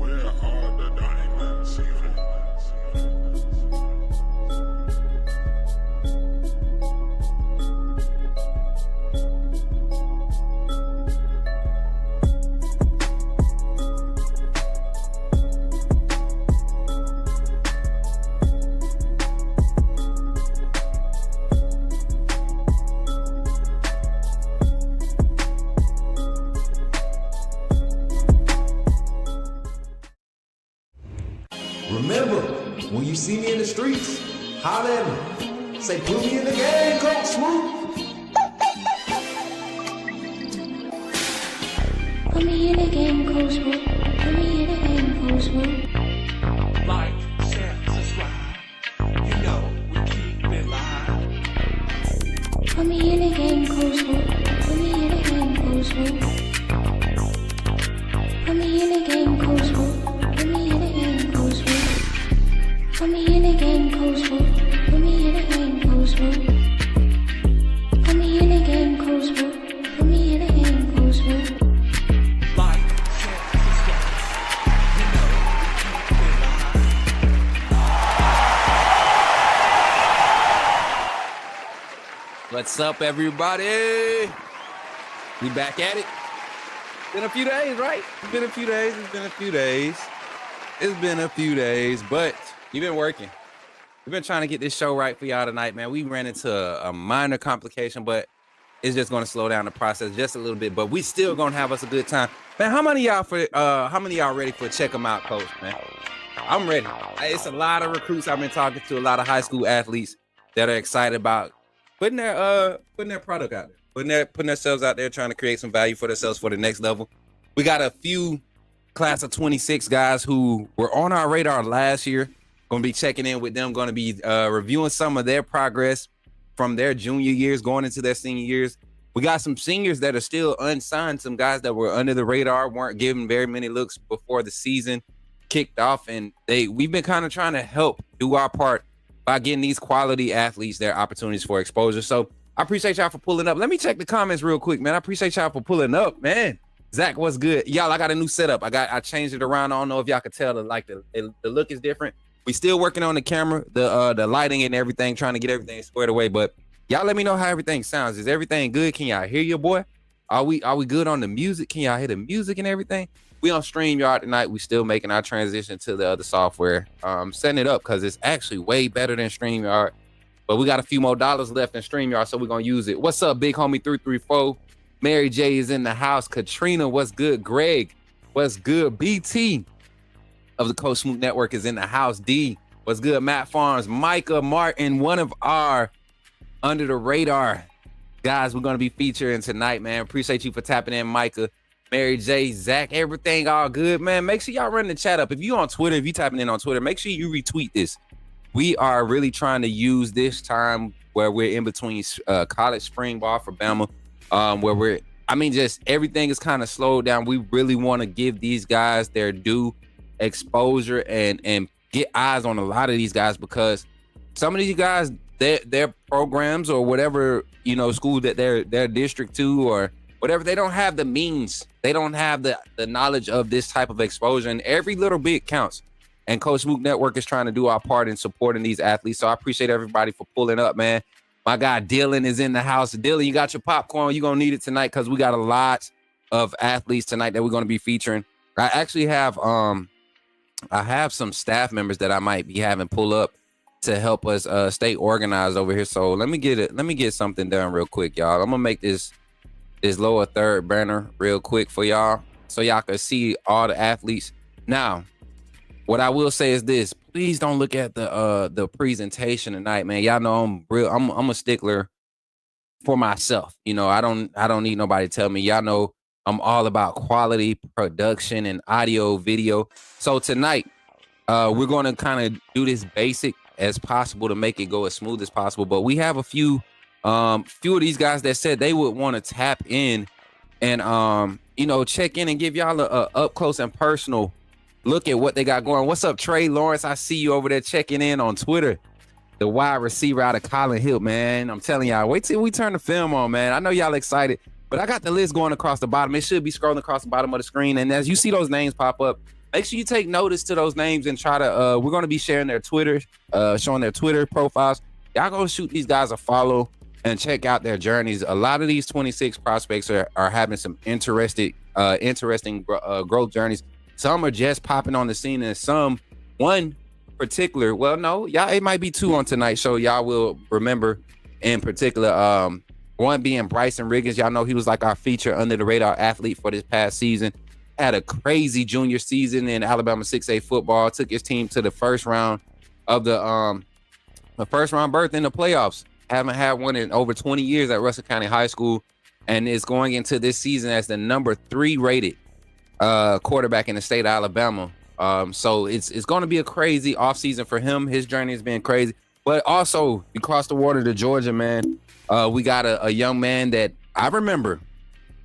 Where are the diamonds? Remember, when you see me in the streets, holler at me. Say, put me in the game, Coach Smook. Put me in the game, Coach Smook. Put me in the game, Coach Smook. Like, share, subscribe. You know we keep it live. Put me in the game, Coach Smook. Put me in the game, Coach Smook. Put me in the game, Coach Smook. Put me in the game, Coach Smook. Put me in the game, Coach Smook. Put me in the game, Coach Smook. Put me in the game, Coach Smook. Put me in the game, Coach Smook. Like, share, subscribe. You know we keep it live. What's up, everybody? We back at it. Been a few days, right? It's been a few days, but you've been working. We've been trying to get this show right for y'all tonight, man. We ran into a minor complication, but it's just going to slow down the process just a little bit. But we still going to have us a good time, man. How many of y'all ready for Check 'Em Out, Coach, man? I'm ready. It's a lot of recruits I've been talking to, a lot of high school athletes that are excited about putting their product out there, putting themselves out there, trying to create some value for themselves for the next level. We got a few class of 26 guys who were on our radar last year. Going to be checking in with them, going to be reviewing some of their progress from their junior years going into their senior years. We got some seniors that are still unsigned, some guys that were under the radar, weren't given very many looks before the season kicked off, and we've been kind of trying to help do our part by getting these quality athletes their opportunities for exposure. So I appreciate y'all for pulling up. Let me check the comments real quick, man. I appreciate y'all for pulling up, man. Zach, what's good? Y'all, I got a new setup. I changed it around. I don't know if y'all could tell the look is different. We still working on the camera, the lighting and everything, trying to get everything squared away. But y'all let me know how everything sounds. Is everything good? Can y'all hear your boy? Are we good on the music? Can y'all hear the music and everything? We on StreamYard tonight. We still making our transition to the other software. Setting it up because it's actually way better than StreamYard. But we got a few more dollars left in StreamYard, so we're going to use it. What's up, big homie 334? Mary J is in the house. Katrina, what's good? Greg, what's good? BT of the Coach Smook Network is in the house. D, what's good? Matt Farms, Micah Martin, one of our under the radar guys we're going to be featuring tonight, man. Appreciate you for tapping in, Micah. Mary J, Zach, everything all good, man. Make sure y'all run the chat up. If you on Twitter, if you tapping in on Twitter, make sure you retweet this. We are really trying to use this time where we're in between college spring ball for Bama, where just everything is kind of slowed down. We really want to give these guys their due exposure and get eyes on a lot of these guys, because some of these guys, their programs or whatever, school that their district to or whatever, they don't have the means. They don't have the knowledge of this type of exposure, and every little bit counts. And Coach Smook Network is trying to do our part in supporting these athletes. So I appreciate everybody for pulling up, man. My guy Dylan is in the house. Dylan, you got your popcorn. You're going to need it tonight because we got a lot of athletes tonight that we're going to be featuring. I actually have I have some staff members that I might be having pull up to help us stay organized over here. So let me get something done real quick, y'all. I'm going to make this lower third banner real quick for y'all so y'all can see all the athletes. Now, what I will say is this: please don't look at the presentation tonight, man. Y'all know I'm a stickler for myself. I don't need nobody to tell me. Y'all know I'm all about quality production and audio, video. So tonight, we're going to kind of do this basic as possible to make it go as smooth as possible. But we have a few of these guys that said they would want to tap in and check in and give y'all a up close and personal look at what they got going. What's up, Trey Lawrence? I see you over there checking in on Twitter. The wide receiver out of Collin Hill, man. I'm telling y'all, wait till we turn the film on, man. I know y'all excited, but I got the list going across the bottom. It should be scrolling across the bottom of the screen. And as you see those names pop up, make sure you take notice to those names and try to, we're going to be sharing their Twitter, showing their Twitter profiles. Y'all go shoot these guys a follow and check out their journeys. A lot of these 26 prospects are having some interesting growth journeys. Some are just popping on the scene, and one particular, well, no, y'all, it might be two on tonight's show. Y'all will remember in particular, one being Bryson Riggins. Y'all know he was like our feature under the radar athlete for this past season. Had a crazy junior season in Alabama 6A football. Took his team to the first round of the first round berth in the playoffs. Haven't had one in over 20 years at Russell County High School, and is going into this season as the number 3 rated quarterback in the state of Alabama. So it's going to be a crazy offseason for him. His journey has been crazy. But also, you cross the water to Georgia, man. We got a young man that I remember.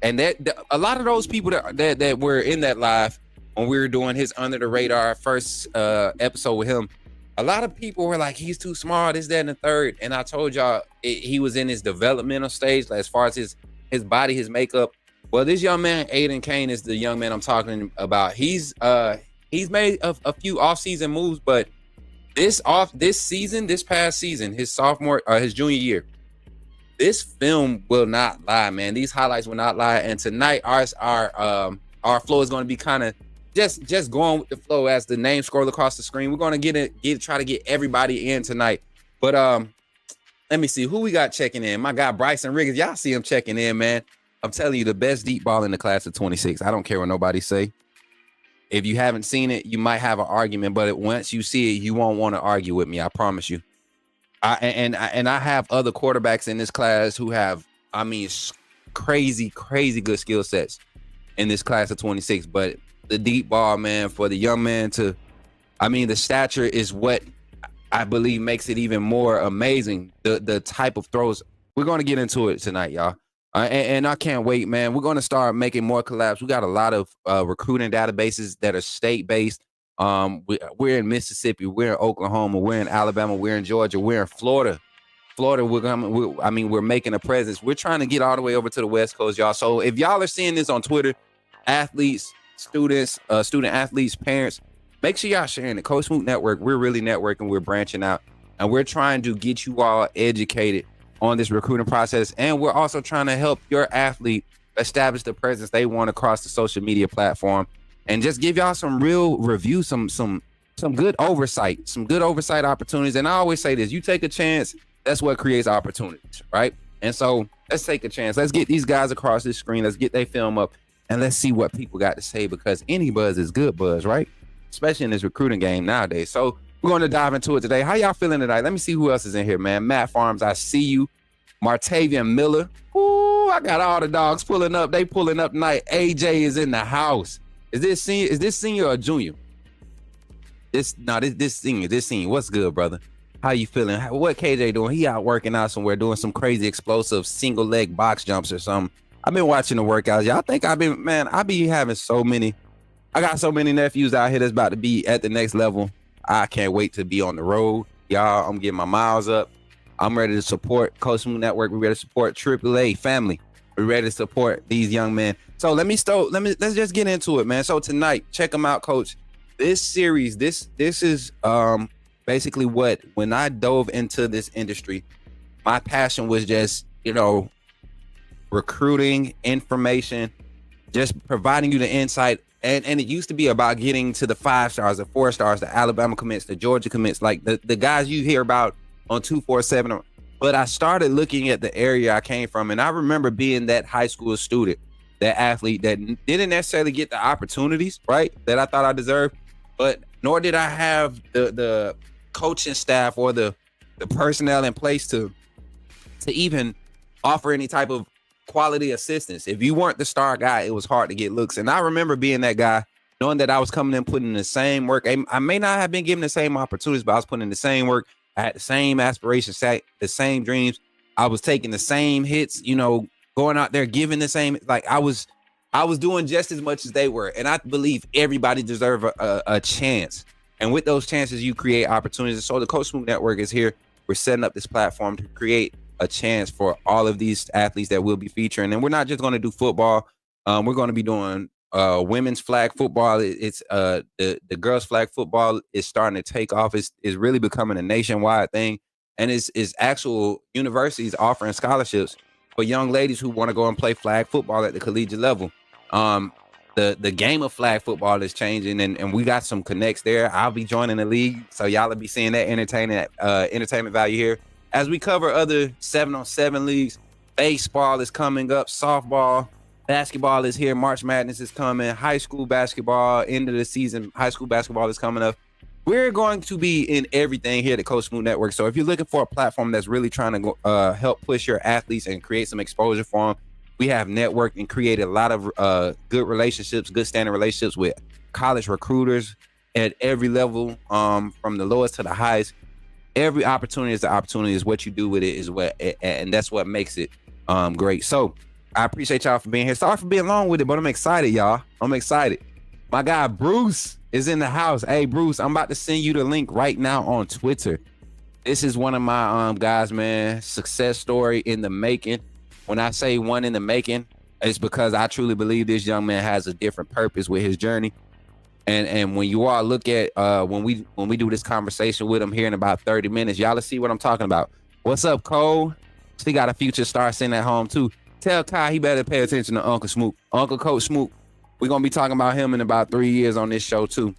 And a lot of those people that were in that live when we were doing his under the radar first episode with him, a lot of people were like, he's too small, this, that, and the third. And I told y'all he was in his developmental stage as far as his body, his makeup. Well, this young man, Ayden Cain, is the young man I'm talking about. He's made a few off-season moves, but this past season, his junior year, this film will not lie, man. These highlights will not lie. And tonight, our flow is going to be kind of just going with the flow as the names scroll across the screen. We're going to try to get everybody in tonight. But let me see who we got checking in. My guy Bryson Riggins, y'all see him checking in, man. I'm telling you, the best deep ball in the class of 26. I don't care what nobody say. If you haven't seen it, you might have an argument, but once you see it, you won't want to argue with me. I promise you. I have other quarterbacks in this class who have, crazy good skill sets in this class of 26. But the deep ball, man, for the young man the stature is what I believe makes it even more amazing. The type of throws. We're going to get into it tonight, y'all. And I can't wait, man. We're going to start making more collabs. We got a lot of recruiting databases that are state-based. We're in Mississippi, we're in Oklahoma, we're in Alabama, we're in Georgia, we're in Florida. We're making a presence. We're trying to get all the way over to the West Coast, y'all. So if y'all are seeing this on Twitter, athletes, students, student athletes, parents, make sure y'all sharing the Coach Smook Network. We're really networking, we're branching out, and we're trying to get you all educated on this recruiting process. And we're also trying to help your athlete establish the presence they want across the social media platform. And just give y'all some real review, some good oversight, opportunities. And I always say this, you take a chance, that's what creates opportunities, right? And so let's take a chance. Let's get these guys across this screen. Let's get their film up and let's see what people got to say, because any buzz is good buzz, right? Especially in this recruiting game nowadays. So we're going to dive into it today. How y'all feeling tonight? Let me see who else is in here, man. Matt Farms, I see you. Martavion Miller. Ooh, I got all the dogs pulling up. They pulling up tonight. AJ is in the house. Is this senior or junior? This senior. What's good, brother? How you feeling? What KJ doing? He out working out somewhere, doing some crazy explosive single leg box jumps or something. I've been watching the workouts. Y'all think I be having so many. I got so many nephews out here that's about to be at the next level. I can't wait to be on the road. Y'all, I'm getting my miles up. I'm ready to support Coach Smook Network. We're ready to support AAA family. We're ready to support these young men. So let's just get into it, man. So tonight, check them out, Coach. This series, this is basically when I dove into this industry, my passion was just, recruiting, information, just providing you the insight. And it used to be about getting to the 5 stars, the 4 stars, the Alabama commits, the Georgia commits, like the guys you hear about on 247. But I started looking at the area I came from, and I remember being that high school student, that athlete that didn't necessarily get the opportunities, right, that I thought I deserved, but nor did I have the coaching staff or the personnel in place to even offer any type of quality assistance. If you weren't the star guy, it was hard to get looks. And I remember being that guy, knowing that I was coming in, putting in the same work. I may not have been given the same opportunities, but I was putting in the same work. I had the same aspirations, the same dreams. I was taking the same hits, going out there, giving the same, like I was doing just as much as they were. And I believe everybody deserves a chance. And with those chances, you create opportunities. So the Coach Smook Network is here. We're setting up this platform to create a chance for all of these athletes that we'll be featuring. And we're not just going to do football. We're going to be doing women's flag football. It's the girls flag football is starting to take off. It's really becoming a nationwide thing, and it's actual universities offering scholarships for young ladies who want to go and play flag football at the collegiate level. The game of flag football is changing, and we got some connects there. I'll be joining the league, so y'all will be seeing that entertainment value here as we cover other 7-on-7 leagues. Baseball is coming up, softball, basketball is here, March Madness is coming, high school basketball, end of the season, high school basketball is coming up. We're going to be in everything here at the Coach Smook Network. So if you're looking for a platform that's really trying to help push your athletes and create some exposure for them, we have networked and created a lot of good relationships, good standing relationships with college recruiters at every level, from the lowest to the highest. Every opportunity is the opportunity. Is what you do with it is what, and that's what makes it great. So I appreciate y'all for being here. Sorry for being long with it, but I'm excited, y'all. I'm excited. My guy Bruce is in the house. Hey, Bruce, I'm about to send you the link right now on Twitter. This is one of my guys, man. Success story in the making. When I say one in the making, it's because I truly believe this young man has a different purpose with his journey. And when you all look at when we do this conversation with him here in about 30 minutes, y'all will see what I'm talking about. What's up, Cole? She got a future star sitting at home too. Tell Kai he better pay attention to Uncle Smook, Uncle Coach Smook. We're gonna be talking about him in about 3 years on this show too,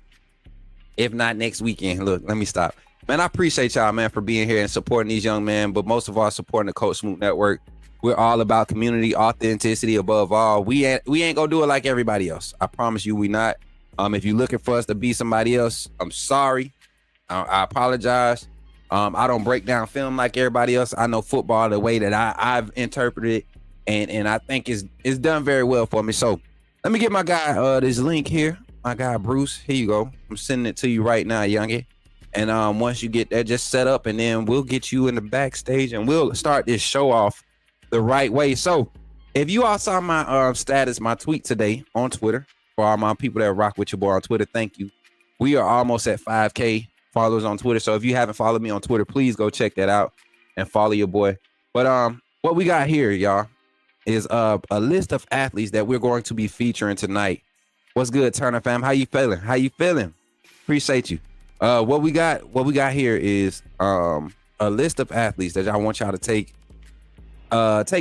if not next weekend. Look, let me stop, man. I appreciate y'all, man, for being here and supporting these young men, but most of all, supporting the Coach Smook Network. We're all about community, authenticity above all. We ain't gonna do it like everybody else. I promise you, we not. If you're looking for us to be somebody else, I'm sorry. I apologize. I don't break down film like everybody else. I know football the way that I've interpreted it, and I think it's done very well for me. So let me get my guy this link here. My guy Bruce, here you go. I'm sending it to you right now, youngie. And once you get that, just set up, and then we'll get you in the backstage, and we'll start this show off the right way. So if you all saw my status, my tweet today on Twitter, for all my people that rock with your boy on Twitter, thank you. We are almost at 5K followers on Twitter. So if you haven't followed me on Twitter, please go check that out and follow your boy. But what we got here, y'all, is a list of athletes that we're going to be featuring tonight. What's good, Turner fam? How you feeling? How you feeling? Appreciate you. What we got here is a list of athletes that I want y'all to take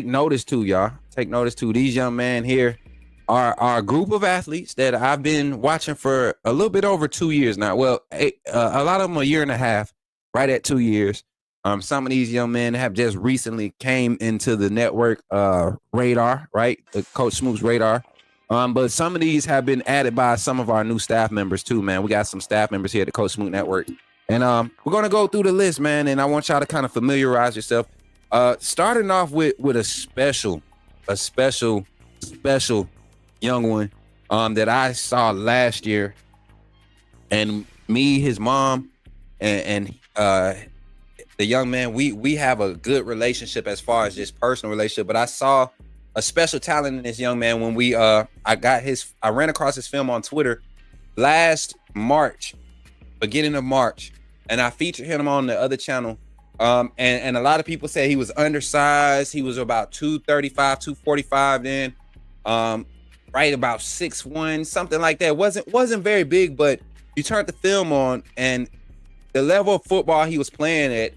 notice to, y'all. Take notice to. These young men here are a group of athletes that I've been watching for a little bit over 2 years now. Well, a lot of them a year and a half, right at 2 years. Some of these young men have just recently came into the network radar, right? The Coach Smook's radar. But some of these have been added by some of our new staff members too, man. We got some staff members here at the Coach Smook Network. And we're going to go through the list, man. And I want y'all to kind of familiarize yourself. Starting off with a special young one that I saw last year, and me, his mom, and the young man, we have a good relationship as far as just personal relationship. But I saw a special talent in this young man when I ran across his film on Twitter last March, beginning of March, and I featured him on the other channel. And a lot of people said he was undersized. He was about 235, 245 then. Right about 6'1", something like that. Wasn't very big, but you turned the film on, and the level of football he was playing at,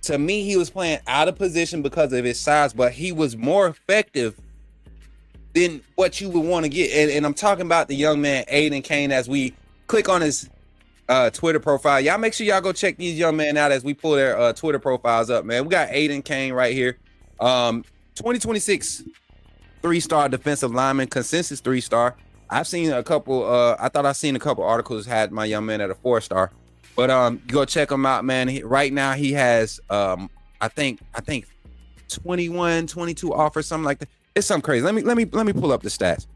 to me, he was playing out of position because of his size, but he was more effective than what you would want to get. And I'm talking about the young man, Ayden Cain. As we click on his Twitter profile, y'all make sure y'all go check these young men out as we pull their Twitter profiles up, man. We got Ayden Cain right here. 2026 3-star defensive lineman, consensus 3-star. I've seen a couple. I thought I seen a couple articles had my young man at a 4-star. But go check him out, man. Right now he has I think 21, 22 offers, something like that. It's something crazy. Let me pull up the stats.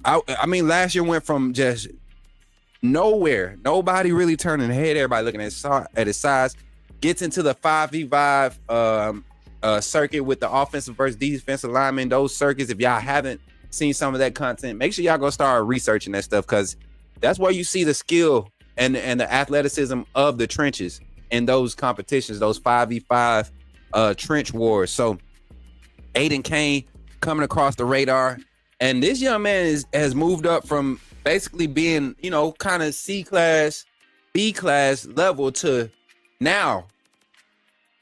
I mean, last year went from just nowhere, nobody really turning head, everybody looking at his size, gets into the 5v5 circuit with the offensive versus defensive linemen. Those circuits, if y'all haven't seen some of that content, make sure y'all go start researching that stuff, because that's where you see the skill and the athleticism of the trenches in those competitions, those 5v5 trench wars. So Ayden Cain coming across the radar. And this young man has moved up from basically being, kind of C class, B class level to now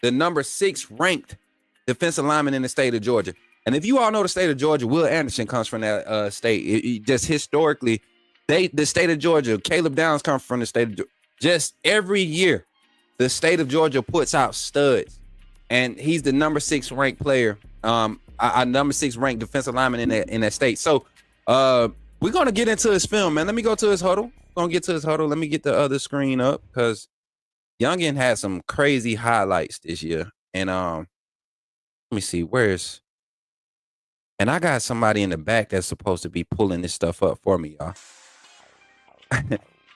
the number 6 ranked defensive lineman in the state of Georgia. And if you all know the state of Georgia, Will Anderson comes from that state. Just historically, the state of Georgia, Caleb Downs comes from the state of Georgia. Just every year, the state of Georgia puts out studs. And he's the number 6 ranked player, a number 6 ranked defensive lineman in that state. So we're going to get into his film, man. Let me go to his huddle. Let me get the other screen up because Youngin had some crazy highlights this year. And let me see, and I got somebody in the back that's supposed to be pulling this stuff up for me, y'all.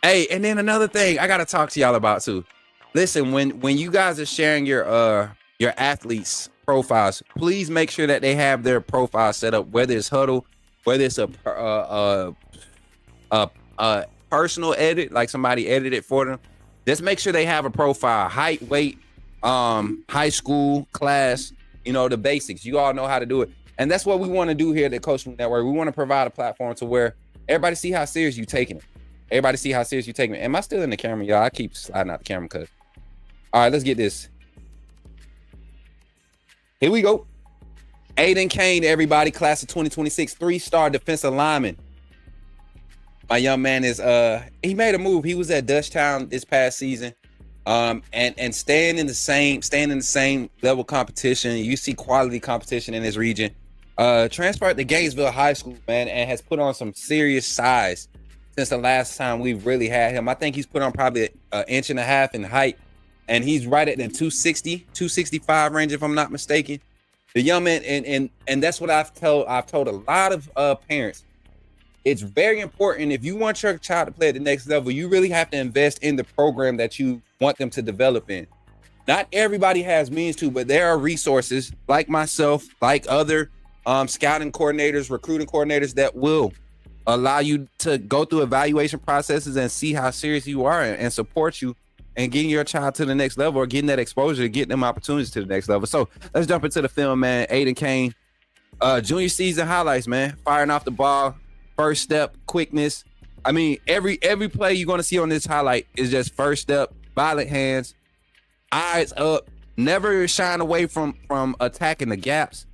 Hey, and then another thing I got to talk to y'all about too. Listen, when you guys are sharing your athletes' profiles, please make sure that they have their profile set up, whether it's huddle, whether it's a personal edit, like somebody edited for them. Just make sure they have a profile, height, weight, high school, class, the basics. You all know how to do it. And that's what we want to do here at the Coach Network. We want to provide a platform to where everybody see how serious you taking it. Am I still in the camera, y'all? I keep sliding out the camera because. All right, let's get this. Here we go. Ayden Cain, everybody, class of 2026, 3-star defensive lineman. My young man is he made a move. He was at Dutchtown this past season. And staying in the same level competition. You see quality competition in this region. Transferred to Gainesville High School, man, and has put on some serious size since the last time we've really had him. I think he's put on probably an inch and a half in height, and he's right at the 260, 265 range, if I'm not mistaken. The young man, and that's what I've told a lot of parents. It's very important if you want your child to play at the next level, you really have to invest in the program that you want them to develop in. Not everybody has means to, but there are resources like myself, like other scouting coordinators, recruiting coordinators that will allow you to go through evaluation processes and see how serious you are and support you and getting your child to the next level or getting that exposure, getting them opportunities to the next level. So let's jump into the film, man. Ayden Cain, junior season highlights, man. Firing off the ball, first step, quickness. I mean, every play you're going to see on this highlight is just first step, violent hands, eyes up, never shying away from attacking the gaps.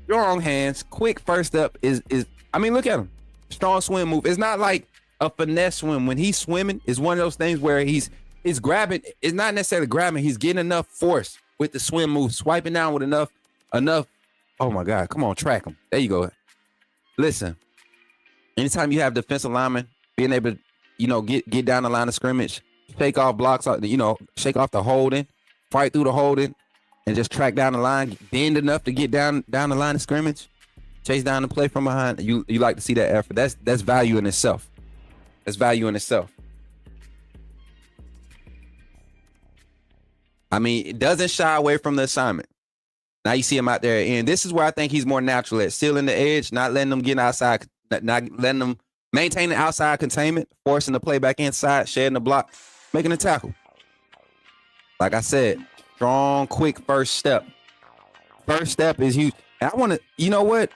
Strong hands, quick first step is I mean, look at him. Strong swim move. It's not like a finesse swim. When he's swimming, it's one of those things where he's grabbing. It's not necessarily grabbing. He's getting enough force with the swim move, swiping down with enough. Oh my God, come on, track him. There you go. Listen, anytime you have defensive linemen being able to, get down the line of scrimmage, shake off blocks, shake off the holding, fight through the holding, and just track down the line, bend enough to get down the line of scrimmage, chase down the play from behind. You like to see that effort. That's value in itself. I mean, it doesn't shy away from the assignment. Now you see him out there, and this is where I think he's more natural at, sealing the edge, not letting them get outside, not letting them maintain the outside containment, forcing the play back inside, shedding the block, making a tackle. Like I said, strong, quick first step. First step is huge. And I want to, you know what?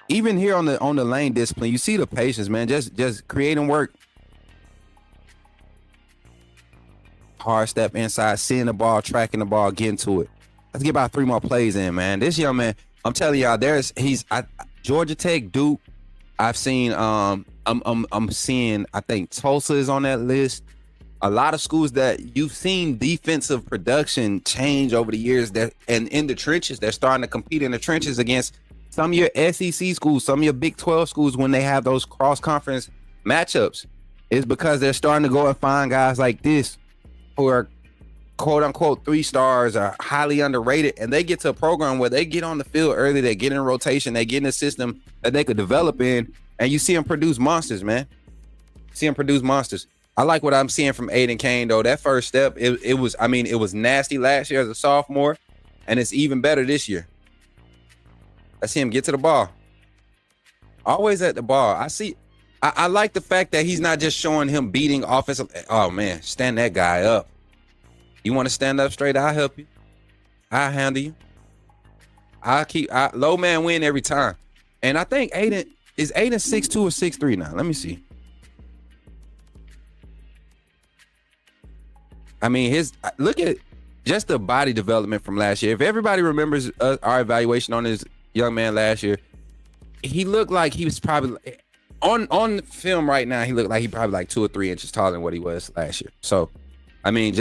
Even here on the lane discipline, you see the patience, man. Just creating work. Hard step inside, seeing the ball, tracking the ball, getting to it. Let's get about 3 more plays in, man. This young man, I'm telling y'all, Georgia Tech, Duke. I've seen, I'm seeing, I think Tulsa is on that list. A lot of schools that you've seen defensive production change over the years, and in the trenches, they're starting to compete in the trenches against some of your SEC schools, some of your Big 12 schools when they have those cross-conference matchups. It's because they're starting to go and find guys like this who are quote-unquote 3 stars, are highly underrated, and they get to a program where they get on the field early, they get in rotation, they get in a system that they could develop in, and you see them produce monsters, man. I like what I'm seeing from Ayden Cain, though. That first step, it was nasty last year as a sophomore, and it's even better this year. Let's see him get to the ball. Always at the ball. I like the fact that he's not just showing him beating offensive. Oh, man, stand that guy up. You want to stand up straight? I'll help you. I'll handle you. Low man win every time. And I think Ayden 6'2" or 6'3" now. Let me see. I mean, look at just the body development from last year. If everybody remembers our evaluation on this young man last year, he looked like he was probably on film right now. He looked like he probably like 2 or 3 inches taller than what he was last year. So, I mean,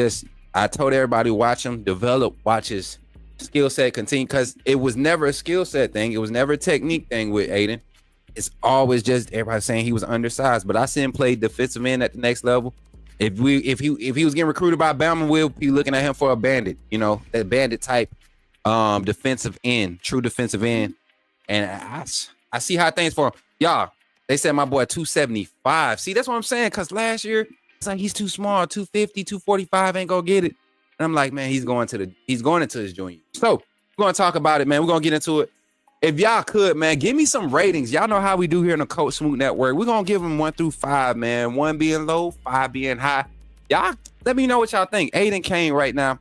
I told everybody watch him develop, watch his skill set continue, because it was never a skill set thing. It was never a technique thing with Ayden. It's always just everybody saying he was undersized, but I see him play defensive end at the next level. If he was getting recruited by Bama, we'll be looking at him for a bandit, that bandit type defensive end, true defensive end. And I see how things for him. Y'all, they said my boy 275. See, that's what I'm saying, because last year it's like he's too small, 250, 245 ain't gonna get it. And I'm like, man, he's going into his junior. So we're gonna talk about it, man. We're gonna get into it. If y'all could, man, give me some ratings. Y'all know how we do here in the Coach Smook Network. We're going to give them 1 through 5, man. 1 being low, 5 being high. Y'all, let me know what y'all think. Ayden Cain right now,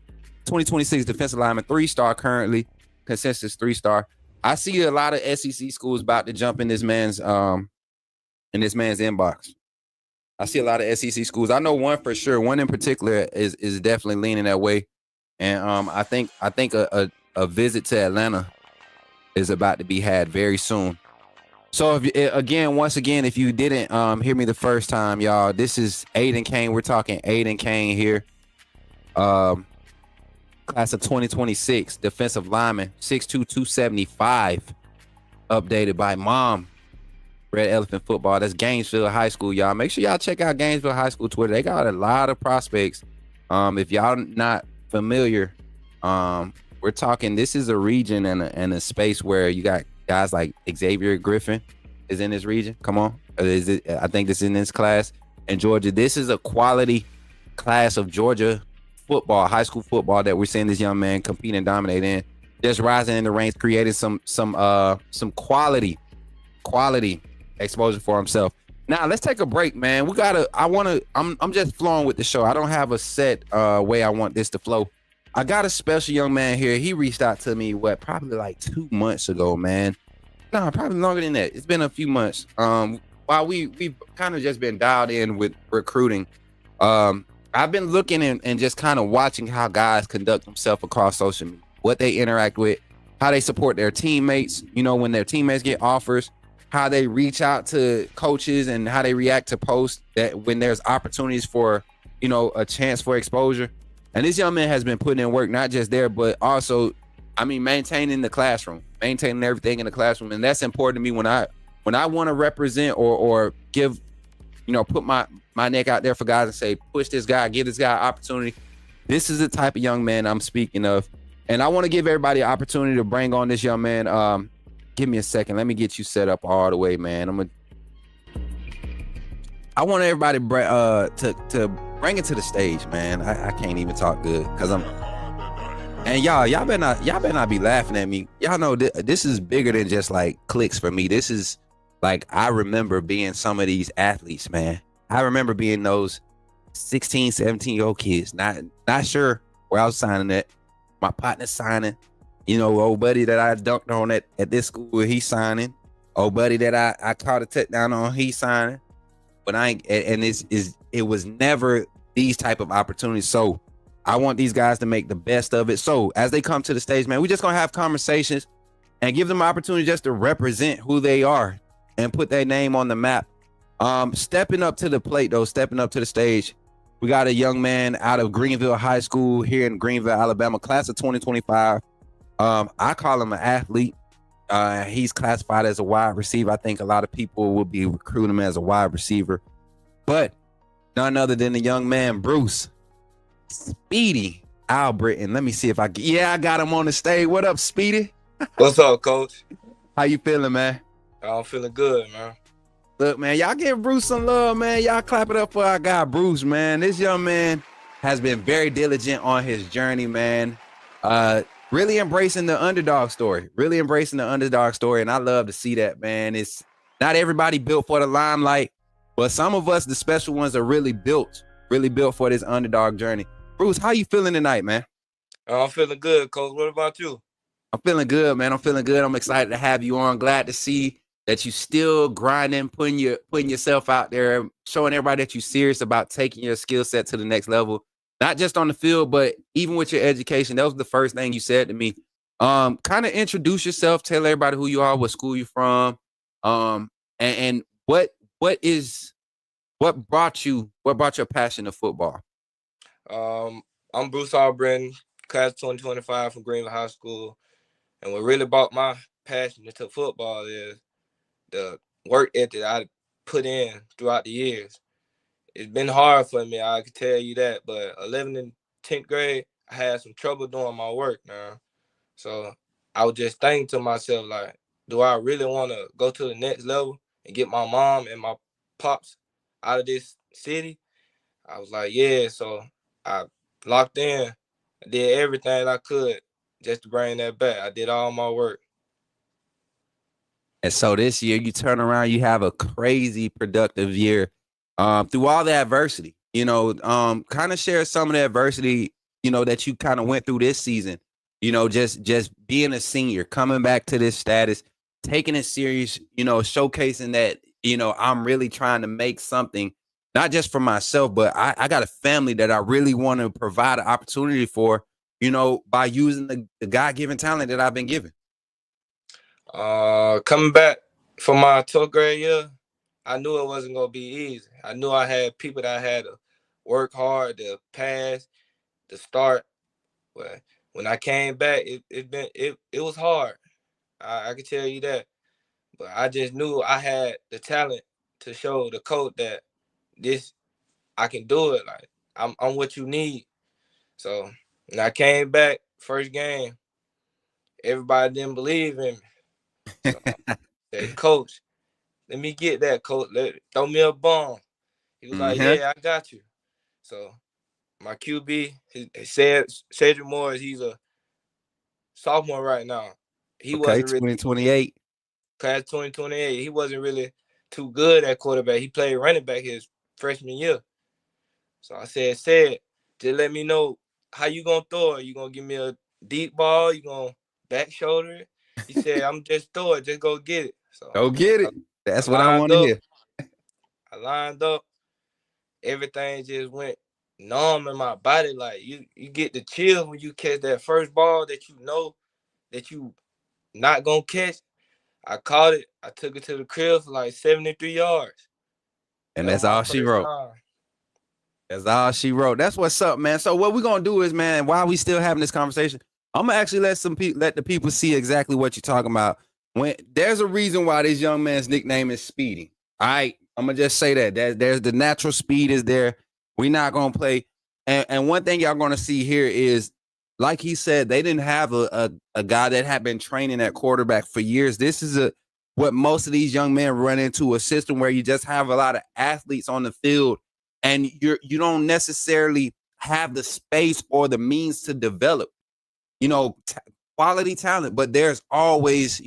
2026 defensive lineman, 3-star currently, consensus 3-star. I see a lot of SEC schools about to jump in this man's inbox. I see a lot of SEC schools. I know one for sure. One in particular is definitely leaning that way. And I think a visit to Atlanta is about to be had very soon. So once again, if you didn't hear me the first time, y'all, this is Ayden Cain. We're talking Ayden Cain here. Class of 2026, defensive lineman, 6'2", 275, updated by Mom. Red Elephant Football. That's Gainesville High School, y'all. Make sure y'all check out Gainesville High School Twitter. They got a lot of prospects. If y'all not familiar, we're talking, this is a region and a space where you got guys like Xavier Griffin is in this region. Come on. I think this is in this class. In Georgia, this is a quality class of Georgia football, high school football, that we're seeing this young man compete and dominate in. Just rising in the ranks, creating some quality exposure for himself. Now let's take a break, man. I'm just flowing with the show. I don't have a set way I want this to flow. I got a special young man here. He reached out to me, probably like 2 months ago, man. No, probably longer than that. It's been a few months. While we've kind of just been dialed in with recruiting. I've been looking and just kind of watching how guys conduct themselves across social media, what they interact with, how they support their teammates, when their teammates get offers, how they reach out to coaches and how they react to posts that when there's opportunities for, a chance for exposure. And this young man has been putting in work, not just there, but also, maintaining the classroom, maintaining everything in the classroom. And that's important to me when I want to represent or give, put my neck out there for guys and say, push this guy, give this guy opportunity. This is the type of young man I'm speaking of. And I want to give everybody an opportunity to bring on this young man. Give me a second. Let me get you set up all the way, man. I want everybody to bring it to the stage, man. I can't even talk good because and y'all better not be laughing at me. Y'all know this is bigger than just like clicks for me. This is like, I remember being some of these athletes, man. I remember being those 16, 17-year-old kids, not sure where I was signing at. My partner signing, old buddy that I dunked on at this school, he's signing. Old buddy that I caught a touchdown on, he's signing. But it was never these type of opportunities. So I want these guys to make the best of it. So as they come to the stage, man, we're just gonna have conversations and give them an opportunity just to represent who they are and put their name on the map. Stepping up to the plate, though, stepping up to the stage, we got a young man out of Greenville High School here in Greenville, Alabama, class of 2025. I call him an athlete. He's classified as a wide receiver. I think a lot of people will be recruiting him as a wide receiver, but none other than the young man, Bruce Speedy Albert. And let me see if I got him on the stage. What up, Speedy? What's up, Coach? How you feeling, man? I'm feeling good, man. Look, man, y'all give Bruce some love, man. Y'all clap it up for our guy, Bruce, man. This young man has been very diligent on his journey, man. Really embracing the underdog story. And I love to see that, man. It's not everybody built for the limelight, but some of us, the special ones, are really built for this underdog journey. Bruce, how you feeling tonight, man? I'm feeling good, Coach. What about you? I'm feeling good, man. I'm feeling good. I'm excited to have you on. Glad to see that you still grinding, putting yourself out there, showing everybody that you're serious about taking your skill set to the next level, not just on the field, but even with your education. That was the first thing you said to me. Kind of introduce yourself, tell everybody who you are, what school you're from, and what brought your passion to football. I'm Bruce Albritton, class 2025 from Greenville High School. And what really brought my passion into football is the work ethic I put in throughout the years. It's been hard for me, I can tell you that. But 11th and 10th grade, I had some trouble doing my work now. So I was just thinking to myself, like, do I really want to go to the next level and get my mom and my pops out of this city? I was like, yeah. So I locked in. I did everything I could just to bring that back. I did all my work. And so this year you turn around, you have a crazy productive year through all the adversity, kind of share some of the adversity, that you kind of went through this season, just being a senior, coming back to this status, taking it serious, showcasing that, I'm really trying to make something, not just for myself, but I got a family that I really want to provide an opportunity for, by using the God-given talent that I've been given. Coming back from my 12th grade year, I knew it wasn't going to be easy. I knew I had people that I had to work hard to pass, to start. But when I came back, it was hard. I can tell you that. But I just knew I had the talent to show the coach that I can do it. Like, I'm what you need. So when I came back, first game, everybody didn't believe in me. So I said, Coach, let me get that, Coach. Throw me a bomb. He was like, yeah, I got you. So my QB, Cedric Morris, he's a sophomore right now. He wasn't really 2028. Class 2028. He wasn't really too good at quarterback. He played running back his freshman year. So I said, just let me know how you gonna throw it. You gonna give me a deep ball? You gonna back shoulder it? He said, I'm just throw it. Just go get it. So go get it. That's what I want to hear. I lined up. Everything just went numb in my body. Like you get the chills when you catch that first ball that you know that you not gonna catch. I caught it. I took it to the crib for like 73 yards. And that's all she wrote. That's all she wrote. That's what's up, man. So what we're gonna do is, man, while we still having this conversation, I'm gonna actually let the people see exactly what you're talking about. When there's a reason why this young man's nickname is Speedy. All right, I'm gonna just say that there's the natural speed is there. We're not gonna play. And one thing y'all gonna see here is, like he said, they didn't have a guy that had been training at quarterback for years. This is what most of these young men run into, a system where you just have a lot of athletes on the field, and you don't necessarily have the space or the means to develop, quality talent. But there's always,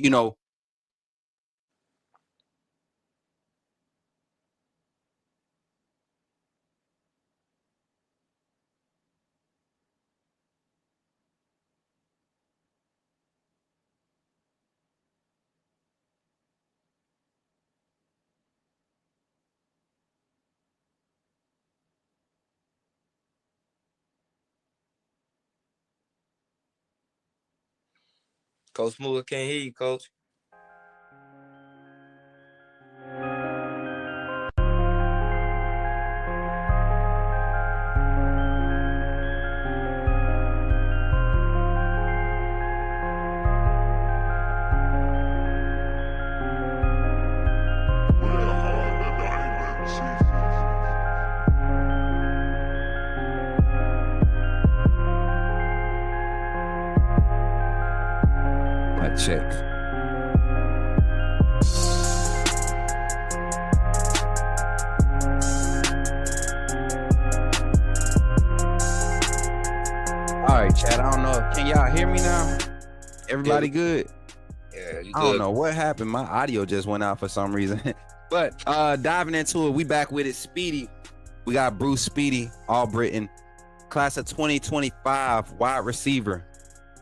Coach Smook, can't hear you, Coach. check. All right, Chad. I don't know. Can y'all hear me now? Everybody good? Yeah, you good. I don't know what happened. My audio just went out for some reason. But diving into it, we back with it. Speedy. We got Bruce Speedy, Albritton, class of 2025, wide receiver.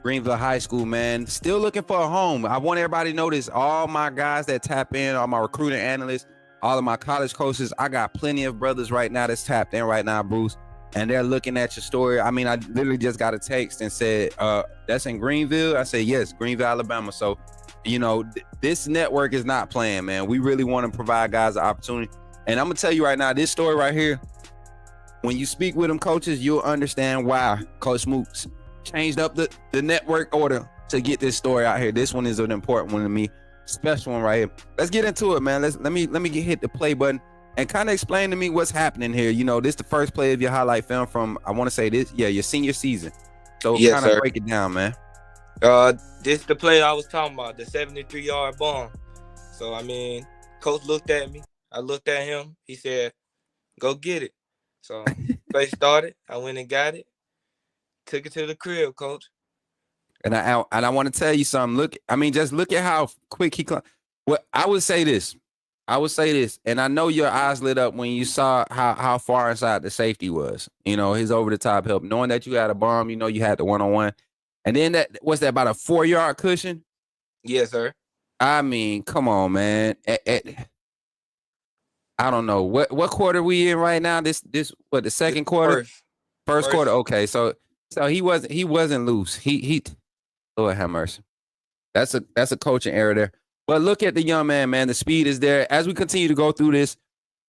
Greenville High School, man. Still looking for a home. I want everybody to know this. All my guys that tap in, all my recruiting analysts, all of my college coaches, I got plenty of brothers right now that's tapped in right now, Bruce, and they're looking at your story. I mean, I literally just got a text and said, that's in Greenville? I said, yes, Greenville, Alabama. So, you know, this network is not playing, man. We really want to provide guys an opportunity. And I'm going to tell you right now, this story right here, when you speak with them coaches, you'll understand why Coach Smook changed up the network order to get this story out here. This one is an important one to me, special one right here. Let's get into it, man. Let me hit the play button and kind of explain to me what's happening here. You know, this is the first play of your highlight film from, I want to say this, your senior season. So yes, kind of break it down, man. This the play I was talking about, the 73-yard bomb. So, I mean, coach looked at me. I looked at him. He said, go get it. So, play started. I went and got it. Took it to the crib, coach. And I want to tell you something. Just look at how quick he climbed. Well, I would say this, and I know your eyes lit up when you saw how far inside the safety was. You know, his over-the-top help. Knowing that you had a bomb, you know you had the one-on-one. And then what's that, about a 4-yard cushion? Yes, sir. I mean, come on, man. I don't know. What quarter we in right now? This what, the second quarter? First quarter. Okay, so he wasn't loose. He Lord have mercy. That's a coaching error there. But look at the young man. The speed is there. As we continue to go through this,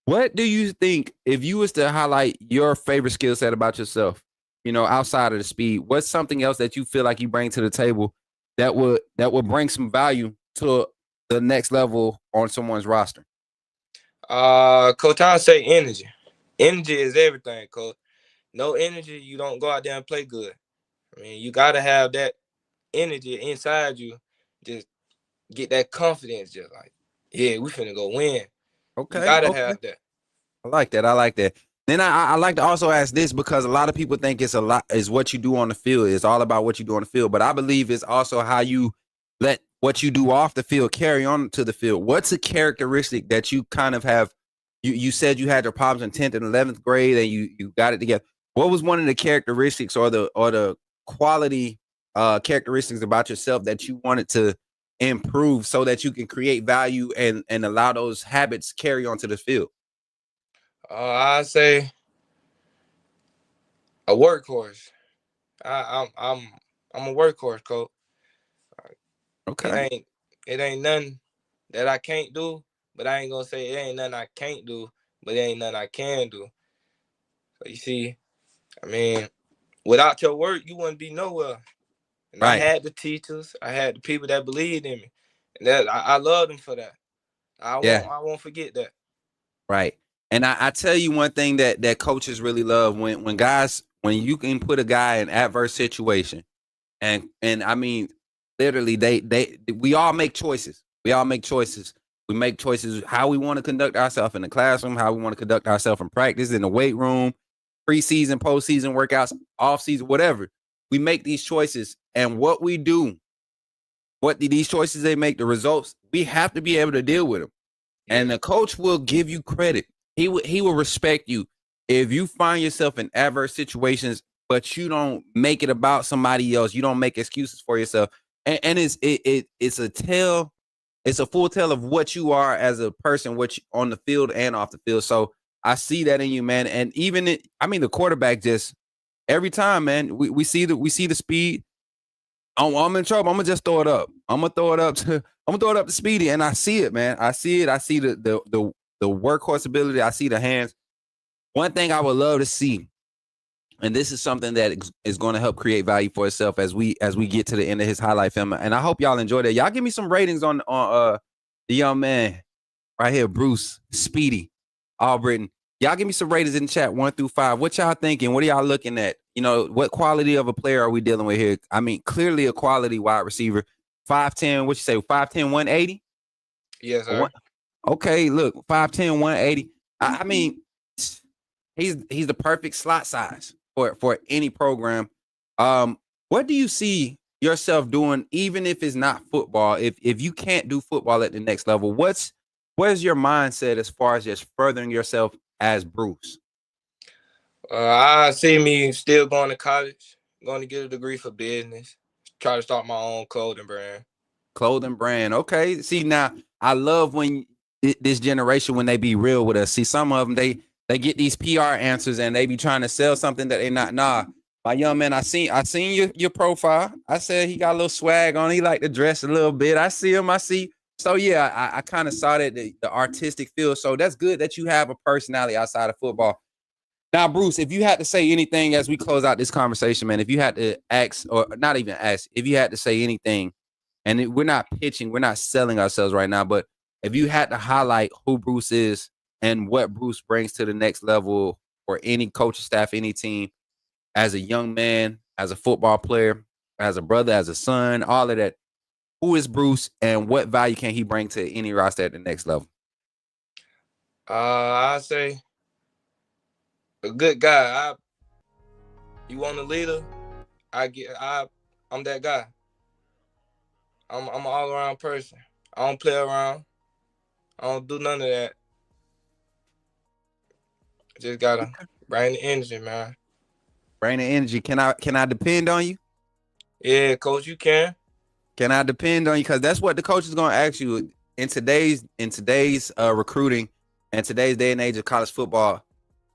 what do you think, if you was to highlight your favorite skill set about yourself, you know, outside of the speed, what's something else that you feel like you bring to the table that would bring some value to the next level on someone's roster? Coach, I'll say energy. Energy is everything, coach. No energy, you don't go out there and play good. I mean, you got to have that energy inside you. Just get that confidence. Just like, yeah, we finna go win. Okay. You got to have that. I like that. Then I like to also ask this, because a lot of people think it's what you do on the field. It's all about what you do on the field. But I believe it's also how you let what you do off the field carry on to the field. What's a characteristic that you kind of have? You said you had your problems in 10th and 11th grade and you got it together. What was one of the characteristics or the quality characteristics about yourself that you wanted to improve so that you can create value and allow those habits carry onto the field? I say a workhorse. I'm a workhorse, coach. Okay. It ain't nothing that I can't do, but I ain't gonna say it ain't nothing I can't do, but it ain't nothing I can do. So you see, I mean, without your work, you wouldn't be nowhere. And right. I had the teachers, I had the people that believed in me, and that I love them for that. I won't forget that. Right. And I tell you one thing that coaches really love when you can put a guy in adverse situation, and I mean, literally we all make choices. We make choices how we want to conduct ourselves in the classroom, how we want to conduct ourselves in practice, in the weight room, preseason, postseason workouts, off season, whatever. We make these choices, and what we do, these choices they make, the results, we have to be able to deal with them. Yeah. And the coach will give you credit. He will respect you if you find yourself in adverse situations, but you don't make it about somebody else. You don't make excuses for yourself. And it's a tale. It's a full tale of what you are as a person, what you, on the field and off the field. So I see that in you, man. And even the quarterback just every time, man, we see the speed. I'm in trouble. I'm gonna just throw it up. I'm gonna throw it up to Speedy, and I see it, man. I see it. I see the workhorse ability. I see the hands. One thing I would love to see, and this is something that is going to help create value for itself as we get to the end of his highlight film. And I hope y'all enjoyed it. Y'all give me some ratings on the young man right here, Bruce Speedy Albritton. Y'all give me some ratings in the chat, 1 through 5. What y'all thinking? What are y'all looking at? You know, what quality of a player are we dealing with here? I mean, clearly a quality wide receiver. 5'10", what you say, 5'10", 180? Yes, sir. Okay, look, 5'10", 180. I mean, he's the perfect slot size for any program. What do you see yourself doing, even if it's not football? If you can't do football at the next level, where's your mindset as far as just furthering yourself as Bruce? I see me still going to college, going to get a degree for business, try to start my own clothing brand. Clothing brand. Okay. See, now I love when this generation, when they be real with us. See, some of them, they get these PR answers and they be trying to sell something that they not. Nah, my young man, I seen your profile. I said he got a little swag on. He like to dress a little bit. I see him. So yeah, I kind of saw that the artistic field. So that's good that you have a personality outside of football. Now, Bruce, if you had to say anything as we close out this conversation, man, if you had to ask, or not even ask, if you had to say anything, and we're not pitching, we're not selling ourselves right now, but if you had to highlight who Bruce is and what Bruce brings to the next level for any coaching staff, any team, as a young man, as a football player, as a brother, as a son, all of that, who is Bruce and what value can he bring to any roster at the next level? I say a good guy. You want a leader? I'm that guy. I'm an all-around person. I don't play around. I don't do none of that. I just gotta bring the energy, man. Bring the energy. Can I depend on you? Yeah, coach, you can. Can I depend on you? Because that's what the coach is gonna ask you in today's recruiting and today's day and age of college football.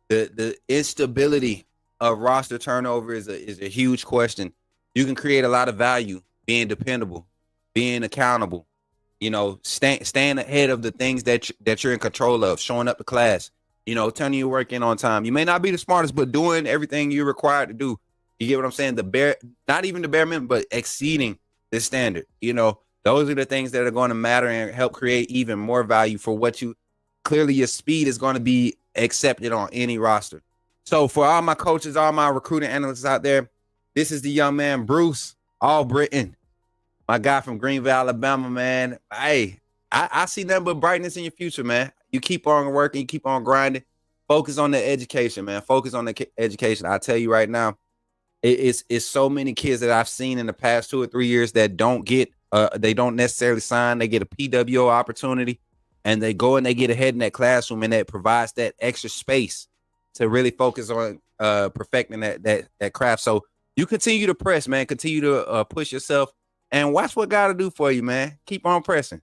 The instability of roster turnover is a huge question. You can create a lot of value being dependable, being accountable, staying ahead of the things that you're in control of, showing up to class, turning your work in on time. You may not be the smartest, but doing everything you're required to do. You get what I'm saying? Not even the bare minimum, but exceeding the standard. Those are the things that are going to matter and help create even more value for what you clearly your speed is going to be accepted on any roster. So for all my coaches, all my recruiting analysts out there, this is the young man, Bruce All-Britain, my guy from Greenville, Alabama, man. Hey, I see nothing but brightness in your future, man. You keep on working, you keep on grinding. Focus on the education, man. Focus on the education. I tell you right now, it's so many kids that I've seen in the past 2 or 3 years that don't get, they don't necessarily sign. They get a PWO opportunity, and they go and they get ahead in that classroom, and that provides that extra space to really focus on perfecting that craft. So you continue to press, man. Continue to push yourself, and watch what God will do for you, man. Keep on pressing.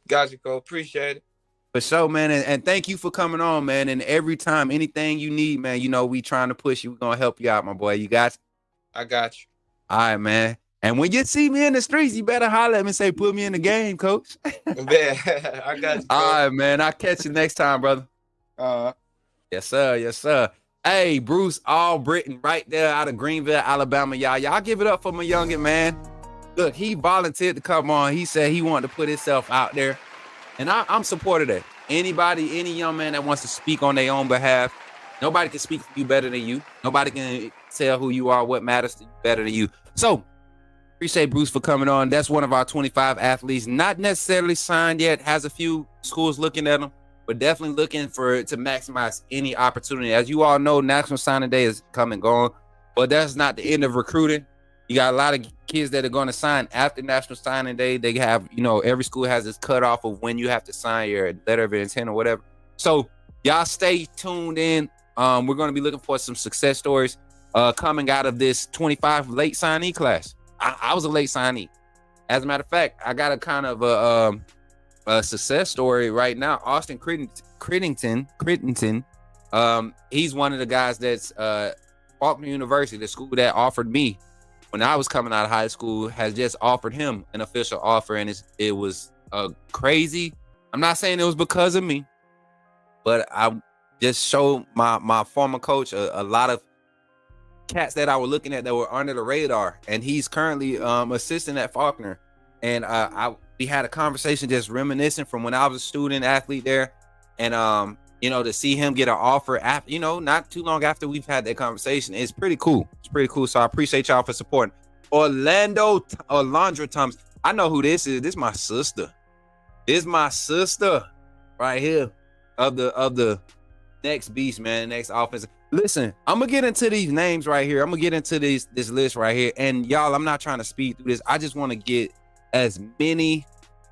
Got you, Cole. Appreciate it. For sure, man. And thank you for coming on, man. And every time, anything you need, man, we trying to push you. We're going to help you out, my boy. You got you? I got you. All right, man. And when you see me in the streets, you better holler at me and say, put me in the game, coach. Man, I got you, Cole. All right, man. I'll catch you next time, brother. Yes, sir. Yes, sir. Hey, Bruce All-Britain right there out of Greenville, Alabama, y'all. Y'all give it up for my youngin', man. Look, he volunteered to come on. He said he wanted to put himself out there. And I'm supportive of that. Anybody, any young man that wants to speak on their own behalf, nobody can speak for you better than you. Nobody can tell who you are, what matters to you better than you. So, appreciate Bruce for coming on. That's one of our 25 athletes, not necessarily signed yet, has a few schools looking at him, but definitely looking to maximize any opportunity. As you all know, National Signing Day is come and gone, but that's not the end of recruiting. You got a lot of kids that are going to sign after National Signing Day. They have, every school has this cutoff of when you have to sign your letter of intent or whatever. So y'all stay tuned in. We're going to be looking for some success stories coming out of this 25 late signee class. I was a late signee. As a matter of fact, I got a kind of a success story right now. Austin Crittington. He's one of the guys that's Faulkner University, the school that offered me when I was coming out of high school, has just offered him an official offer, and it was crazy. I'm not saying it was because of me, but I just showed my former coach a lot of cats that I was looking at that were under the radar, and he's currently assistant at Faulkner. And we had a conversation just reminiscing from when I was a student athlete there, and to see him get an offer after, not too long after we've had that conversation, it's pretty cool. It's pretty cool. So I appreciate y'all for supporting. Orlandra Thomas. I know who this is. This is my sister. This is my sister right here of the next beast, man. Next offense. Listen, I'm gonna get into these names right here. I'm gonna get into this list right here. And y'all, I'm not trying to speed through this. I just want to get as many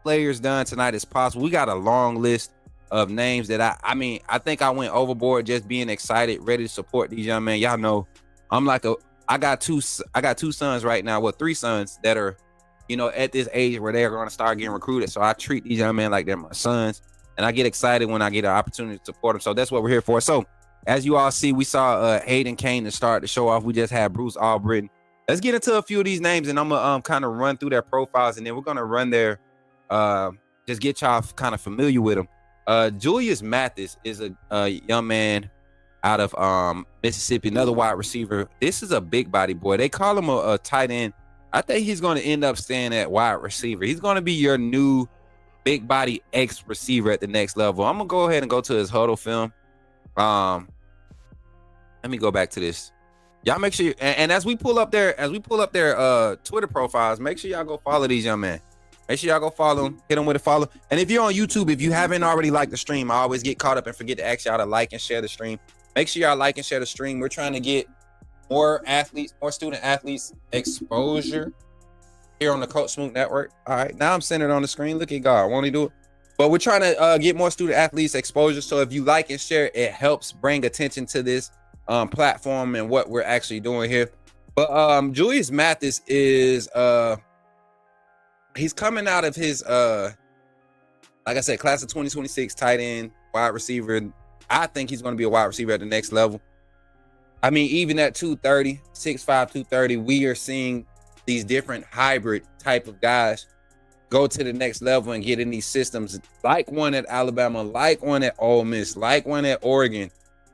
players done tonight as possible. We got a long list of names that I think I went overboard just being excited, ready to support these young men. Y'all know I'm like I got two sons right now. Well, 3 sons that are, at this age where they're going to start getting recruited. So I treat these young men like they're my sons, and I get excited when I get an opportunity to support them. So that's what we're here for. So as you all see, we saw Ayden Cain to start the show off. We just had Bruce Albritton. Let's get into a few of these names, and I'm gonna kind of run through their profiles, and then we're gonna run their just get y'all kind of familiar with them. Julius Mathis is a young man out of Mississippi, another wide receiver. This is a big body boy. They call him a tight end. I think he's going to end up staying at wide receiver. He's going to be your new big body X receiver at the next level. I'm gonna go ahead and go to his huddle film. Let me go back to this. Y'all make sure and as we pull up their Twitter profiles, make sure y'all go follow these young men. Make sure y'all go follow them, hit them with a follow. And if you're on YouTube, if you haven't already liked the stream, I always get caught up and forget to ask y'all to like and share the stream. Make sure y'all like and share the stream. We're trying to get more athletes, more student athletes exposure here on the Coach Smook Network. All right, now I'm centered on the screen. Look at God, won't he do it? But we're trying to get more student athletes exposure. So if you like and share, it helps bring attention to this platform and what we're actually doing here. But Julius Mathis is he's coming out of his like I said, class of 2026 tight end, wide receiver. I think he's going to be a wide receiver at the next level. I mean, even at 230, 6'5", 230, we are seeing these different hybrid type of guys go to the next level and get in these systems, like one at Alabama, like one at Ole Miss, like one at Oregon.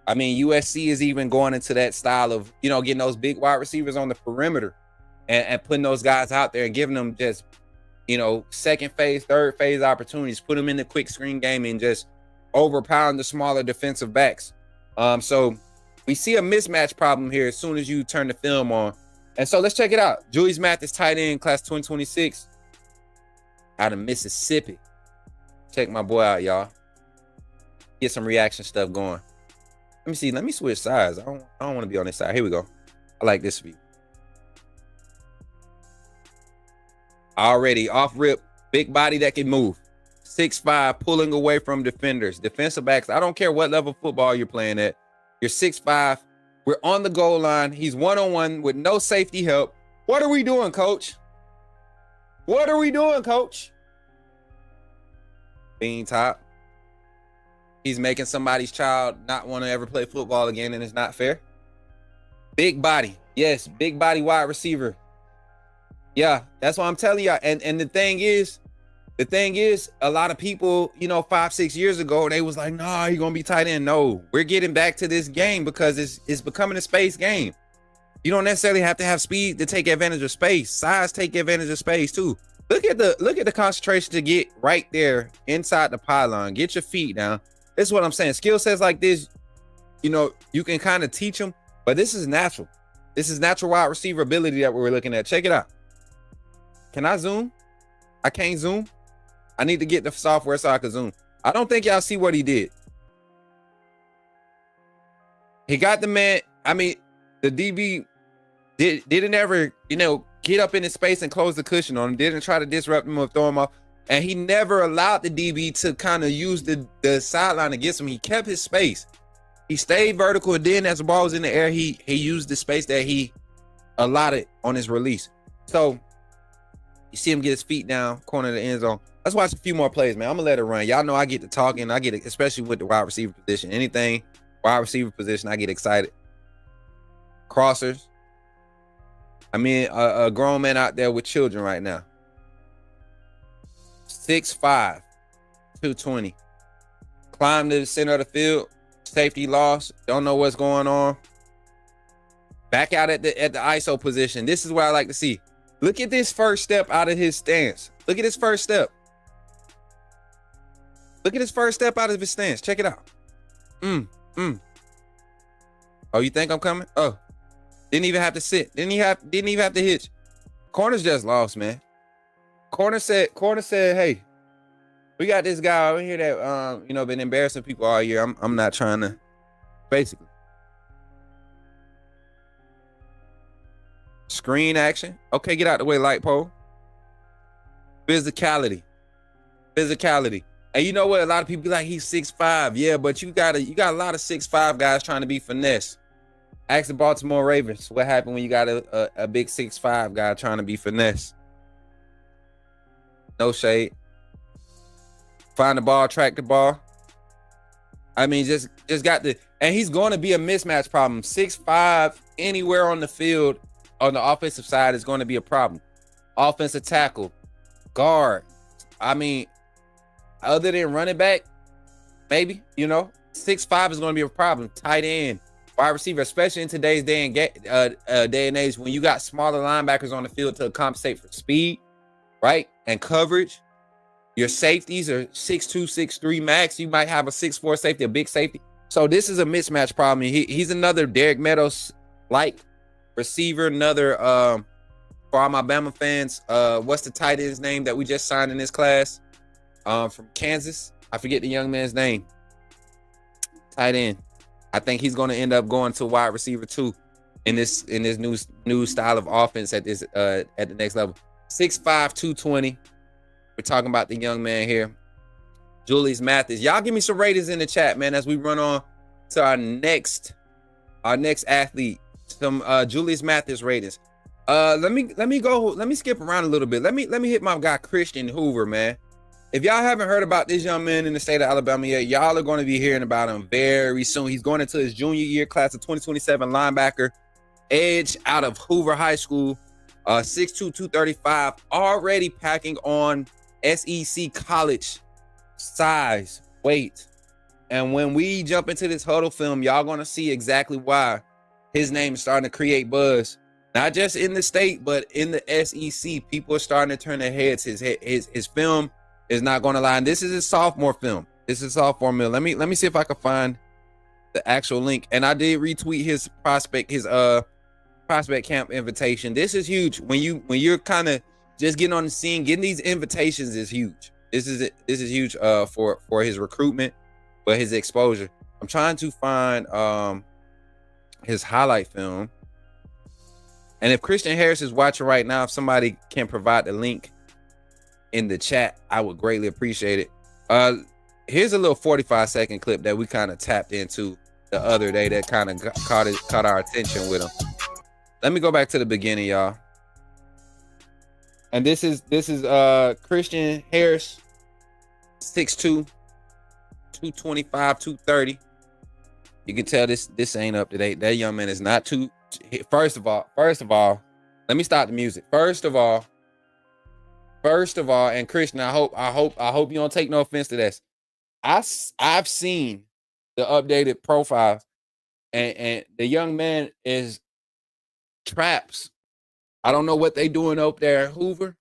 I mean, USC is even going into that style of, getting those big wide receivers on the perimeter and putting those guys out there and giving them just, second phase, third phase opportunities, put them in the quick screen game and just overpowering the smaller defensive backs. So we see a mismatch problem here as soon as you turn the film on. And so let's check it out. Julius Mathis, tight end, class 2026, out of Mississippi. Check my boy out, y'all. Get some reaction stuff going. Let me see. Let me switch sides. I don't want to be on this side. Here we go. I like this view. Already off rip, big body that can move. 6'5", pulling away from defenders, defensive backs. I don't care what level of football you're playing at. You're 6'5". We're on the goal line. He's one-on-one with no safety help. What are we doing, coach? What are we doing, coach? Bean top. He's making somebody's child not want to ever play football again, and it's not fair. Big body. Yes, big body wide receiver. Yeah, that's what I'm telling y'all. And the thing is, a lot of people, 5-6 years ago, they was like, nah, you're gonna be tight end. No, we're getting back to this game because it's becoming a space game. You don't necessarily have to have speed to take advantage of space. Size take advantage of space too. Look at the concentration to get right there inside the pylon. Get your feet down. This is what I'm saying. Skill sets like this, you can kind of teach them, but this is natural. This is natural wide receiver ability that we're looking at. Check it out. Can I zoom? I can't zoom. I need to get the software so I can zoom. I don't think y'all see what he did. He got the man. I mean, the DB didn't ever, get up in his space and close the cushion on him. Didn't try to disrupt him or throw him off. And he never allowed the DB to kind of use the sideline against him. He kept his space. He stayed vertical. And then as the ball was in the air, he used the space that he allotted on his release. So you see him get his feet down, corner of the end zone. Let's watch a few more plays, man. I'm going to let it run. Y'all know I get to talking. I get it, especially with the wide receiver position. Anything wide receiver position, I get excited. Crossers. I mean, a grown man out there with children right now. 6'5", 220. Climb to the center of the field. Safety loss. Don't know what's going on. Back out at the ISO position. This is what I like to see. Look at this first step out of his stance. Look at his first step. Look at his first step out of his stance. Check it out. Oh, you think I'm coming? Oh, didn't even have to sit. Didn't even have to hitch. Corner's just lost, man. Corner said, hey, we got this guy over here that been embarrassing people all year. I'm not trying to, basically. Screen action. Okay, get out the way, light pole. Physicality. And you know what? A lot of people be like, he's 6'5". Yeah, but you got a lot of 6'5" guys trying to be finesse. Ask the Baltimore Ravens what happened when you got a big 6'5" guy trying to be finesse. No shade. Find the ball, track the ball. I mean, just got the, and he's going to be a mismatch problem. 6'5" anywhere on the field on the offensive side is going to be a problem. Offensive tackle, guard. I mean, other than running back, maybe, 6'5" is going to be a problem. Tight end, wide receiver, especially in today's day and age when you got smaller linebackers on the field to compensate for speed, right? And coverage. Your safeties are 6'2", 6'3" max. You might have a 6'4" safety, a big safety. So this is a mismatch problem. He's another Derek Meadows-like receiver, another, for all my Bama fans, what's the tight end's name that we just signed in this class? From Kansas. I forget the young man's name. Tight end. I think he's going to end up going to wide receiver too in this new style of offense at the next level. 6'5", 220. We're talking about the young man here, Julius Mathis. Y'all give me some ratings in the chat, man, as we run on to our next athlete. Some Julius Mathis ratings. Let me skip around a little bit. Let me hit my guy Christian Hoover, man. If y'all haven't heard about this young man in the state of Alabama yet, y'all are going to be hearing about him very soon. He's going into his junior year, class of 2027, linebacker, edge out of Hoover High School, 6'2", 235, already packing on SEC college size, weight. And when we jump into this huddle film, y'all going to see exactly why his name is starting to create buzz. Not just in the state, but in the SEC. People are starting to turn their heads. His film is not going to lie. And this is his sophomore film. This is sophomore film. Let me see if I can find the actual link. And I did retweet his prospect camp invitation. This is huge. When you're kind of just getting on the scene, getting these invitations is huge. This is huge for his recruitment, but his exposure. I'm trying to find his highlight film. And if Christian Harris is watching right now, if somebody can provide the link in the chat, I would greatly appreciate it. Here's a little 45-second clip that we kind of tapped into the other day that kind of caught our attention with him. Let me go back to the beginning, y'all. And this is Christian Harris, 6'2", 225, 230. You can tell this ain't up to date. That young man is not too. First of all, let me stop the music. First of all, and Christian, I hope you don't take no offense to this. I've seen the updated profile, and the young man is traps. I don't know what they doing up there at Hoover.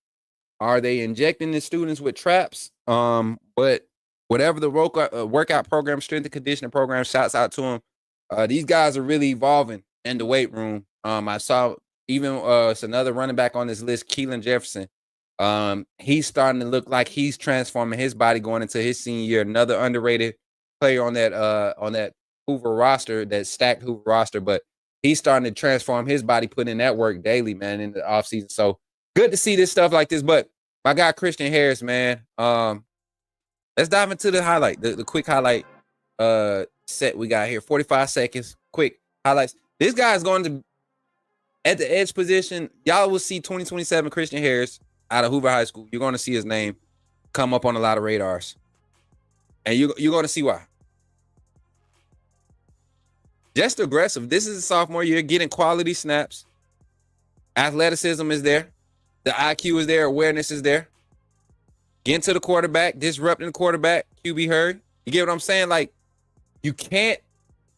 Are they injecting the students with traps? But whatever the workout program, strength and conditioning program, shouts out to them. These guys are really evolving in the weight room. I saw even it's another running back on this list, Keelan Jefferson. He's starting to look like he's transforming his body going into his senior year. Another underrated player on that Hoover roster, that stacked Hoover roster, but he's starting to transform his body, putting in that work daily, man, in the offseason. So good to see this stuff like this. But my guy Christian Harris, man, let's dive into the highlight, the quick highlight set we got here. 45 seconds, quick highlights. This guy is going to, at the edge position, y'all will see 2027 Christian Harris out of Hoover High School. You're going to see his name come up on a lot of radars. And you're going to see why. Just aggressive. This is a sophomore year, getting quality snaps. Athleticism is there. The IQ is there. Awareness is there. Getting to the quarterback, disrupting the quarterback, QB hurry. You get what I'm saying? Like, you can't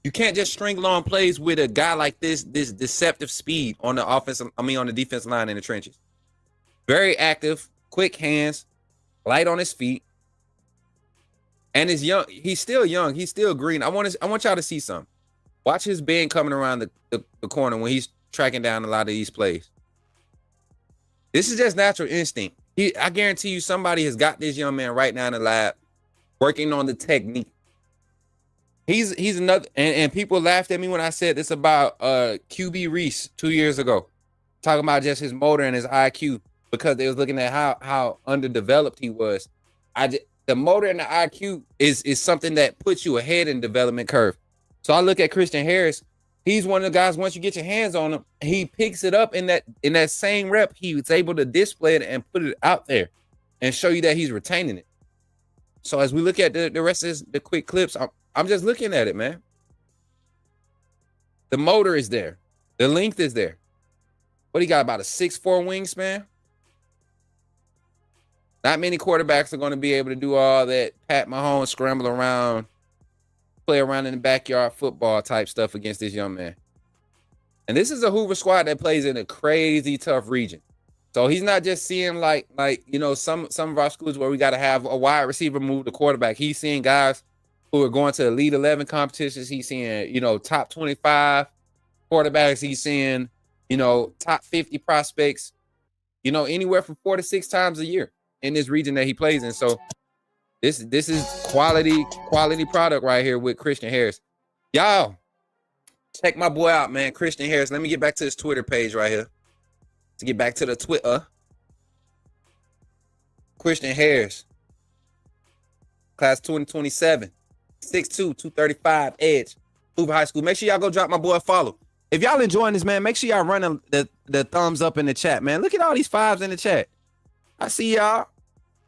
just string along plays with a guy like this deceptive speed on the on the defensive line in the trenches. Very active, quick hands, light on his feet. And is young. He's still young. He's still green. I want y'all to see something. Watch his bend coming around the corner when he's tracking down a lot of these plays. This is just natural instinct. I guarantee you somebody has got this young man right now in the lab working on the technique. He's another, and people laughed at me when I said this about QB Reese 2 years ago, talking about just his motor and his IQ, because they was looking at how underdeveloped he was. The motor and the IQ is something that puts you ahead in development curve. So I look at Christian Harris. He's one of the guys, once you get your hands on him, he picks it up in that same rep. He was able to display it and put it out there and show you that he's retaining it. So as we look at the rest of the quick clips, I'm just looking at it, man. The motor is there. The length is there. What he got, about a 6'4" wingspan? Not many quarterbacks are going to be able to do all that Pat Mahomes scramble around, play around in the backyard football type stuff against this young man. And this is a Hoover squad that plays in a crazy tough region. So he's not just seeing like some of our schools where we got to have a wide receiver move the quarterback. He's seeing guys who are going to Elite 11 competitions. He's seeing, top 25 quarterbacks. He's seeing, top 50 prospects, anywhere from 4 to 6 times a year in this region that he plays in. So this is quality product right here with Christian Harris. Y'all, check my boy out, man. Christian Harris. Let me get back to his Twitter page right here. To get back to the Twitter. Christian Harris. Class 2027. 6'2", 235, edge. Hoover High School. Make sure y'all go drop my boy a follow. If y'all enjoying this, man, make sure y'all run the thumbs up in the chat, man. Look at all these 5s in the chat. I see y'all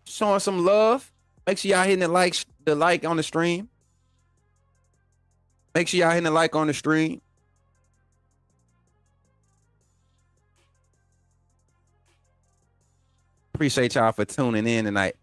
showing some love. Make sure y'all hitting the like on the stream. Make sure y'all hitting the like on the stream. Appreciate y'all for tuning in tonight.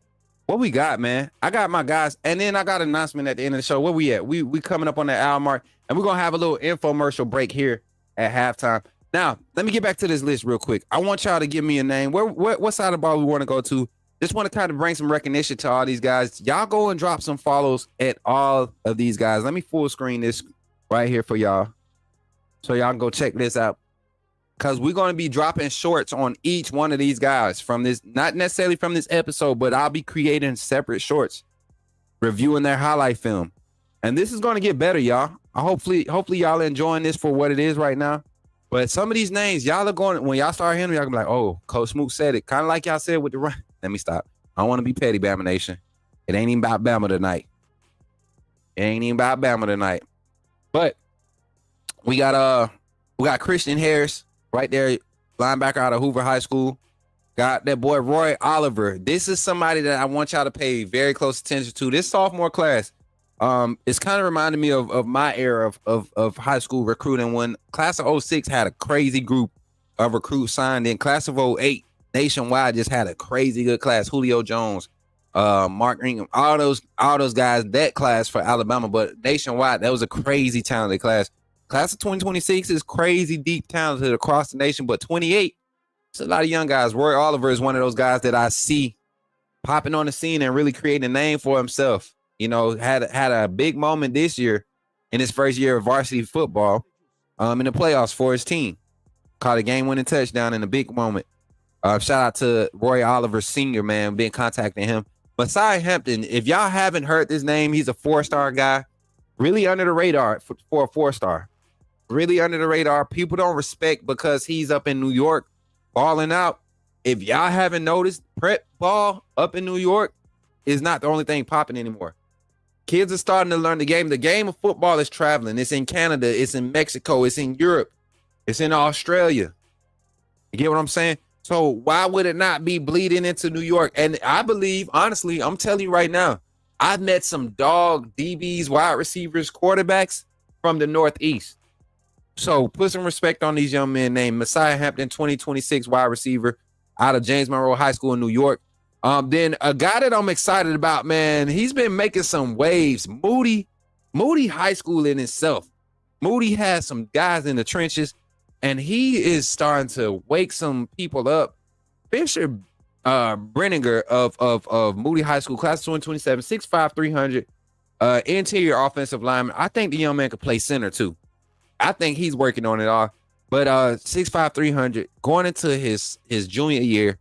What we got, man? I got my guys, and then I got an announcement at the end of the show. Where we at? We coming up on that hour mark, and we're gonna have a little infomercial break here at halftime. Now, let me get back to this list real quick. I want y'all to give me a name. What side of the ball we want to go to? Just want to kind of bring some recognition to all these guys. Y'all go and drop some follows at all of these guys. Let me full screen this right here for y'all, so y'all can go check this out. Because we're going to be dropping shorts on each one of these guys from this, not necessarily from this episode, but I'll be creating separate shorts, reviewing their highlight film. And this is going to get better, y'all. Hopefully y'all enjoying this for what it is right now. But some of these names, y'all are going, when y'all start hearing them, y'all gonna be like, oh, Coach Smook said it. Kind of like y'all said with the run. Let me stop. I don't want to be petty, Bama Nation. It ain't even about Bama tonight. But we got Christian Harris right there, linebacker out of Hoover High School. Got that boy Roye Oliver. This is somebody that I want y'all to pay very close attention to. This sophomore class, it's kind of reminding me of my era of high school recruiting when class of 06 had a crazy group of recruits signed in. Class of 08 nationwide just had a crazy good class. Julio Jones, Mark Ingram, all those guys, that class for Alabama, but nationwide, that was a crazy talented class. Class of 2026 is crazy deep talented across the nation, but 28, it's a lot of young guys. Roye Oliver is one of those guys that I see popping on the scene and really creating a name for himself. Had a big moment this year in his first year of varsity football in the playoffs for his team. Caught a game-winning touchdown in a big moment. Shout out to Roye Oliver Sr., man, been contacting him. Messiah Hampton, if y'all haven't heard this name, he's a 4-star guy. Really under the radar for a 4-star. Really under the radar. People don't respect because he's up in New York balling out. If y'all haven't noticed, prep ball up in New York is not the only thing popping anymore. Kids are starting to learn the game. The game of football is traveling. It's in Canada. It's in Mexico. It's in Europe. It's in Australia. You get what I'm saying? So why would it not be bleeding into New York? And I believe, honestly, I'm telling you right now, I've met some dog DBs, wide receivers, quarterbacks from the Northeast. So put some respect on these young men named Messiah Hampton, 2026 wide receiver out of James Monroe High School in New York. Then a guy that I'm excited about, man, he's been making some waves. Moody High School in itself. Moody has some guys in the trenches, and he is starting to wake some people up. Fisher Brinegar of Moody High School, class of 2027, 6'5", 300, interior offensive lineman. I think the young man could play center too. I think he's working on it all. But 6'5", 300, going into his junior year.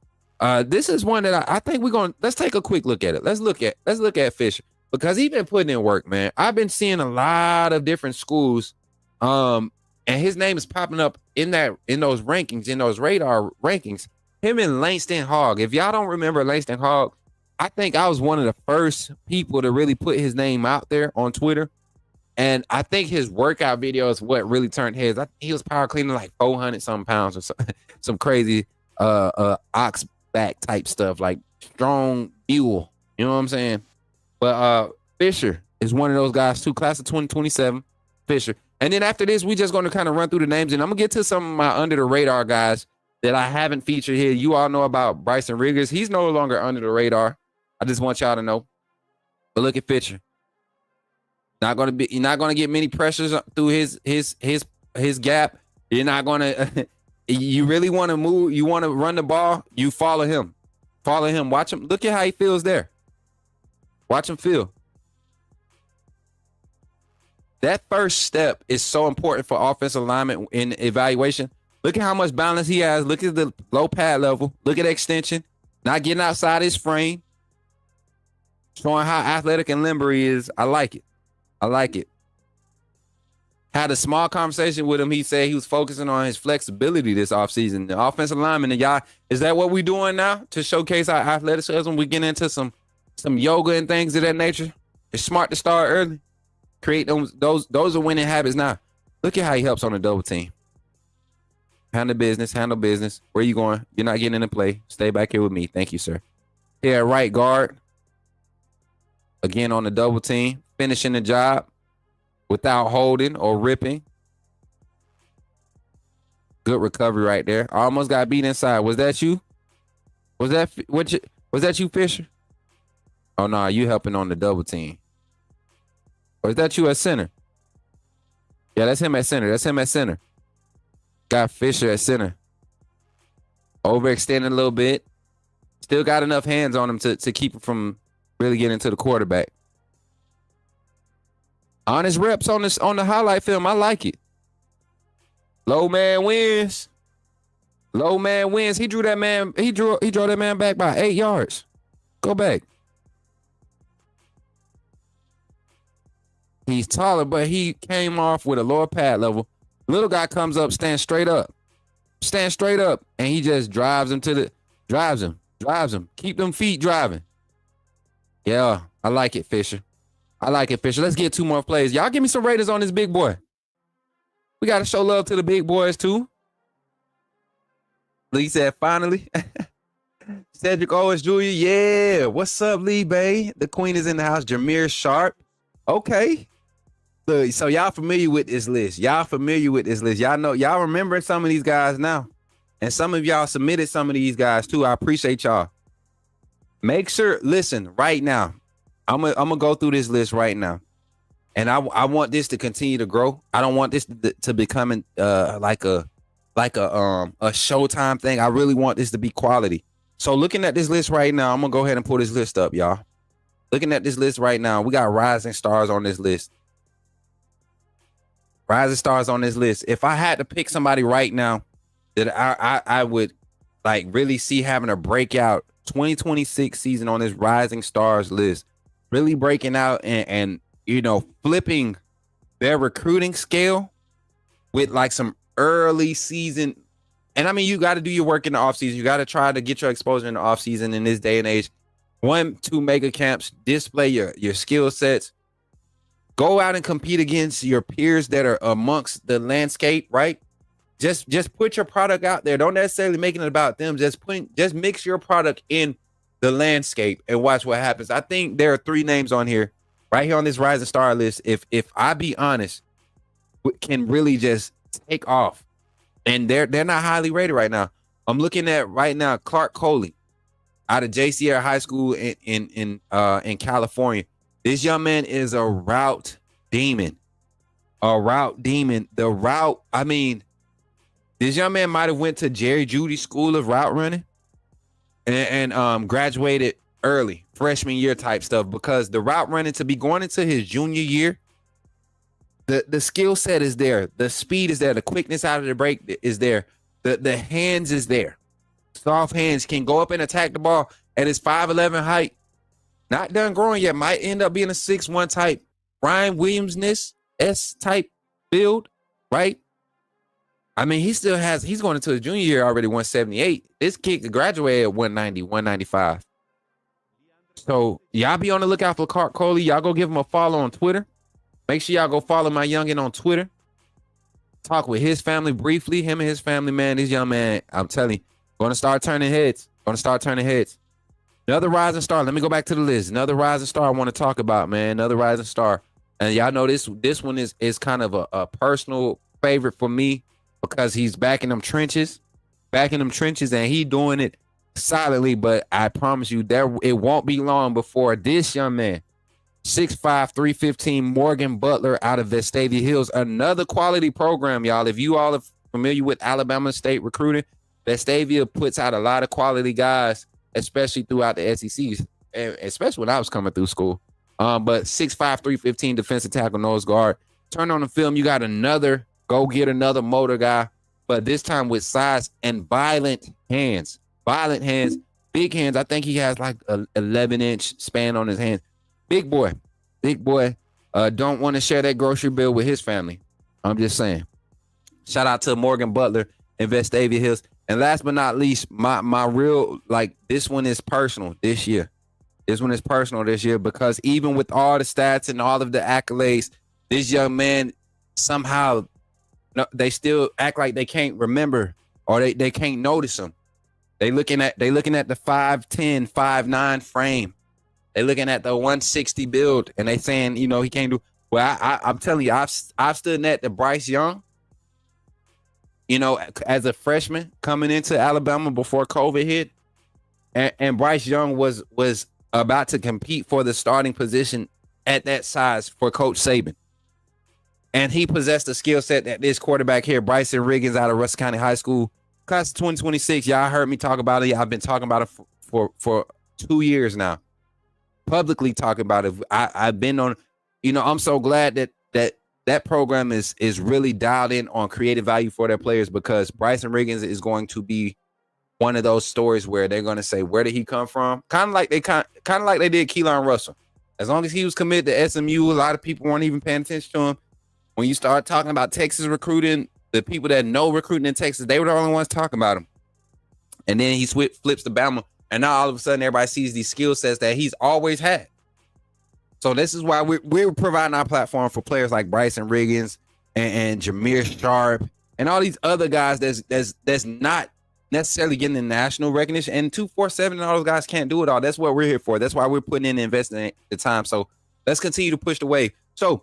This is one that I think let's take a quick look at it. Let's look at Fisher because he's been putting in work, man. I've been seeing a lot of different schools, and his name is popping up in those rankings, in those radar rankings. Him and Langston Hogg. If y'all don't remember Langston Hogg, I think I was one of the first people to really put his name out there on Twitter. And I think his workout video is what really turned heads. He was power cleaning like 400 some pounds or some crazy ox back type stuff, like strong mule. You know what I'm saying? But Fisher is one of those guys too, class of 2027, Fisher. And then after this, we just going to kind of run through the names, and I'm going to get to some of my under the radar guys that I haven't featured here. You all know about Bryson Riggins. He's no longer under the radar. I just want y'all to know. But look at Fisher. You're not going to get many pressures through his gap. You're not going to you really want to move, you want to run the ball, you follow him. Follow him. Watch him. Look at how he feels there. Watch him feel. That first step is so important for offensive alignment in evaluation. Look at how much balance he has. Look at the low pad level. Look at extension. Not getting outside his frame. Showing how athletic and limber he is. I like it. I like it. Had a small conversation with him. He said he was focusing on his flexibility this offseason. The offensive lineman, and y'all, is that what we're doing now to showcase our athleticism? We get into some yoga and things of that nature. It's smart to start early. Create those are winning habits now. Look at how he helps on the double team. Handle business. Where you going? You're not getting into play. Stay back here with me. Thank you, sir. Here at right guard. Again on the double team. Finishing the job without holding or ripping. Good recovery right there. I almost got beat inside. Was that you? Was that you, Fisher? Oh, no, you helping on the double team. Or is that you at center? Yeah, that's him at center. Got Fisher at center. Overextending a little bit. Still got enough hands on him to keep him from really getting to the quarterback. Honest reps on the highlight film. I like it. Low man wins. He drew that man. He drew that man back by 8 yards. Go back. He's taller, but he came off with a lower pad level. Little guy comes up, stands straight up, and he just drives him. Keep them feet driving. Yeah, I like it, Fisher. Let's get 2 more plays. Y'all give me some ratings on this big boy. We got to show love to the big boys, too. Lee said, finally. Cedric Owens Jr., yeah. What's up, Lee Bay? The queen is in the house. Jameer Sharp. Okay. Look, so y'all familiar with this list. Y'all know, y'all remember some of these guys now. And some of y'all submitted some of these guys, too. I appreciate y'all. Make sure, listen, right now. I'm gonna go through this list right now, and I want this to continue to grow. I don't want this to become like a Showtime thing. I really want this to be quality. So looking at this list right now, I'm gonna go ahead and pull this list up, y'all. Looking at this list right now, we got rising stars on this list. If I had to pick somebody right now that I would like really see having a breakout 2026 season on this rising stars list. Really breaking out and you know, flipping their recruiting scale with like some early season. And I mean, you got to do your work in the offseason. You got to try to get your exposure in the offseason in this day and age. 1-2 mega camps, display your skill sets. Go out and compete against your peers that are amongst the landscape, right? Just put your product out there. Don't necessarily make it about them. Just mix your product in the landscape and watch what happens. I think there are 3 names on here, right here on this rising star list. If I be honest, can really just take off, and they're not highly rated right now. I'm looking at right now Clark Coley out of JSerra High School in California. This young man is a route demon. The route. I mean, this young man might have went to Jerry Judy School of Route Running. And graduated early, freshman year type stuff, because the route running to be going into his junior year, the skill set is there, the speed is there, the quickness out of the break is there, the hands is there. Soft hands, can go up and attack the ball at his 5'11" height. Not done growing yet, might end up being a 6'1" type, Brian Williams-ness S type build, right? I mean, he's going into his junior year already 178. This kid could graduate at 190, 195. So y'all be on the lookout for Clark Coley. Y'all go give him a follow on Twitter. Make sure y'all go follow my youngin on Twitter. Talk with his family briefly. Him and his family, man. This young man, I'm telling you, gonna start turning heads. Another rising star. Let me go back to the list. Another rising star I want to talk about, man. Another rising star. And y'all know this one is kind of a personal favorite for me because he's back in them trenches, and he doing it solidly. But I promise you, it won't be long before this young man, 6'5", 315, Morgan Butler out of Vestavia Hills, another quality program, y'all. If you all are familiar with Alabama State recruiting, Vestavia puts out a lot of quality guys, especially throughout the SECs, and especially when I was coming through school. But 6'5", 315 defensive tackle, nose guard. Turn on the film, you got another motor guy, but this time with size and violent hands, big hands. I think he has like a 11-inch span on his hands. Big boy. Don't want to share that grocery bill with his family. I'm just saying. Shout out to Morgan Butler in Vestavia Hills. And last but not least, my real, like, this one is personal this year. Because even with all the stats and all of the accolades, this young man somehow, they still act like they can't remember or they can't notice him. They looking at the 5'10", 5'9" frame. They looking at the 160 build, and they saying, he can't do. Well, I'm telling you, I've stood at the Bryce Young, as a freshman coming into Alabama before COVID hit, and Bryce Young was about to compete for the starting position at that size for Coach Saban. And he possessed a skill set that this quarterback here, Bryson Riggins out of Russell County High School, class of 2026. Y'all heard me talk about it. I've been talking about it for 2 years now. Publicly talking about it. I've been on, I'm so glad that program is really dialed in on creative value for their players, because Bryson Riggins is going to be one of those stories where they're going to say, where did he come from? Kind of like they did Keelan Russell. As long as he was committed to SMU, a lot of people weren't even paying attention to him. When you start talking about Texas recruiting, the people that know recruiting in Texas, they were the only ones talking about him. And then he flips to Bama, and now all of a sudden everybody sees these skill sets that he's always had. So this is why we're providing our platform for players like Bryson Riggins and Jameer Sharp and all these other guys that's not necessarily getting the national recognition. And 247 and all those guys can't do it all. That's what we're here for. That's why we're putting in and investing the time. So let's continue to push the wave. So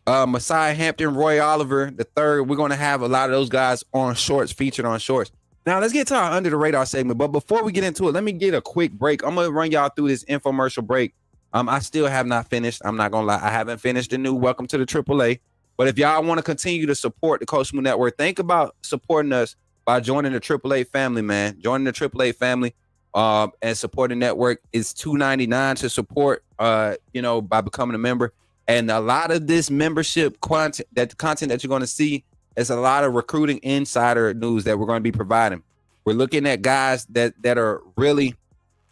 Messiah Hampton, Roye Oliver, the third, we're going to have a lot of those guys on shorts, featured on shorts. Now let's get to our under the radar segment. But before we get into it, let me get a quick break. I'm going to run y'all through this infomercial break. I still have not finished. I'm not going to lie. I haven't finished the new Welcome to the AAA. But if y'all want to continue to support the Coach Smook Network, think about supporting us by joining the AAA family, man. Joining the AAA family and supporting the network is $2.99 to support, by becoming a member. And a lot of this membership content that you're going to see is a lot of recruiting insider news that we're going to be providing. We're looking at guys that are really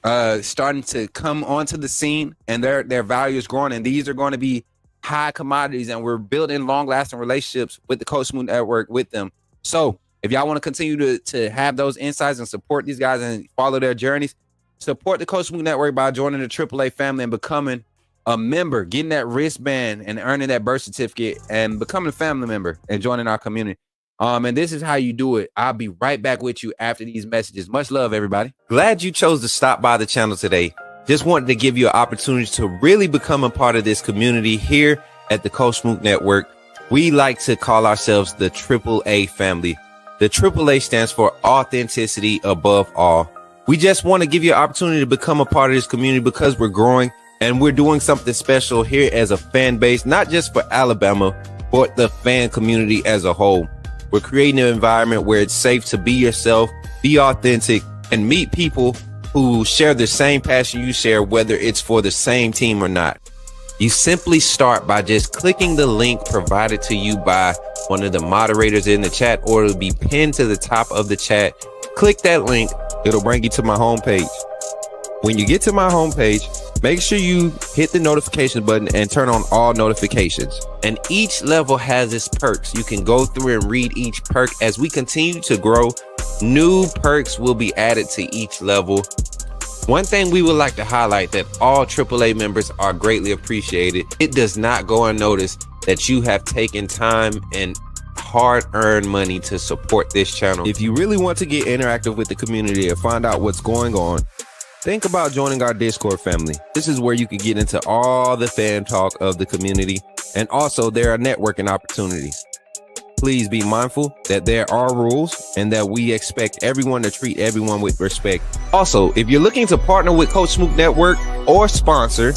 starting to come onto the scene, and their value is growing. And these are going to be high commodities, and we're building long-lasting relationships with the Coach Smook Network with them. So if y'all want to continue to have those insights and support these guys and follow their journeys, support the Coach Smook Network by joining the AAA family and becoming a member, getting that wristband and earning that birth certificate and becoming a family member and joining our community. And this is how you do it. I'll be right back with you after these messages. Much love, everybody. Glad you chose to stop by the channel today. Just wanted to give you an opportunity to really become a part of this community here at the Coach Smook Network. We like to call ourselves the AAA family. The AAA stands for authenticity above all. We just want to give you an opportunity to become a part of this community because we're growing and we're doing something special here as a fan base, not just for Alabama, but the fan community as a whole. We're creating an environment where it's safe to be yourself, be authentic, and meet people who share the same passion you share, whether it's for the same team or not. You simply start by just clicking the link provided to you by one of the moderators in the chat, or it'll be pinned to the top of the chat. Click that link. It'll bring you to my homepage. When you get to my homepage, make sure you hit the notification button and turn on all notifications. And each level has its perks. You can go through and read each perk. As we continue to grow, new perks will be added to each level. One thing we would like to highlight that all AAA members are greatly appreciated. It does not go unnoticed that you have taken time and hard-earned money to support this channel. If you really want to get interactive with the community and find out what's going on, think about joining our Discord family. This is where you can get into all the fan talk of the community, and also there are networking opportunities. Please be mindful that there are rules and that we expect everyone to treat everyone with respect. Also, if you're looking to partner with Coach Smook Network or sponsor,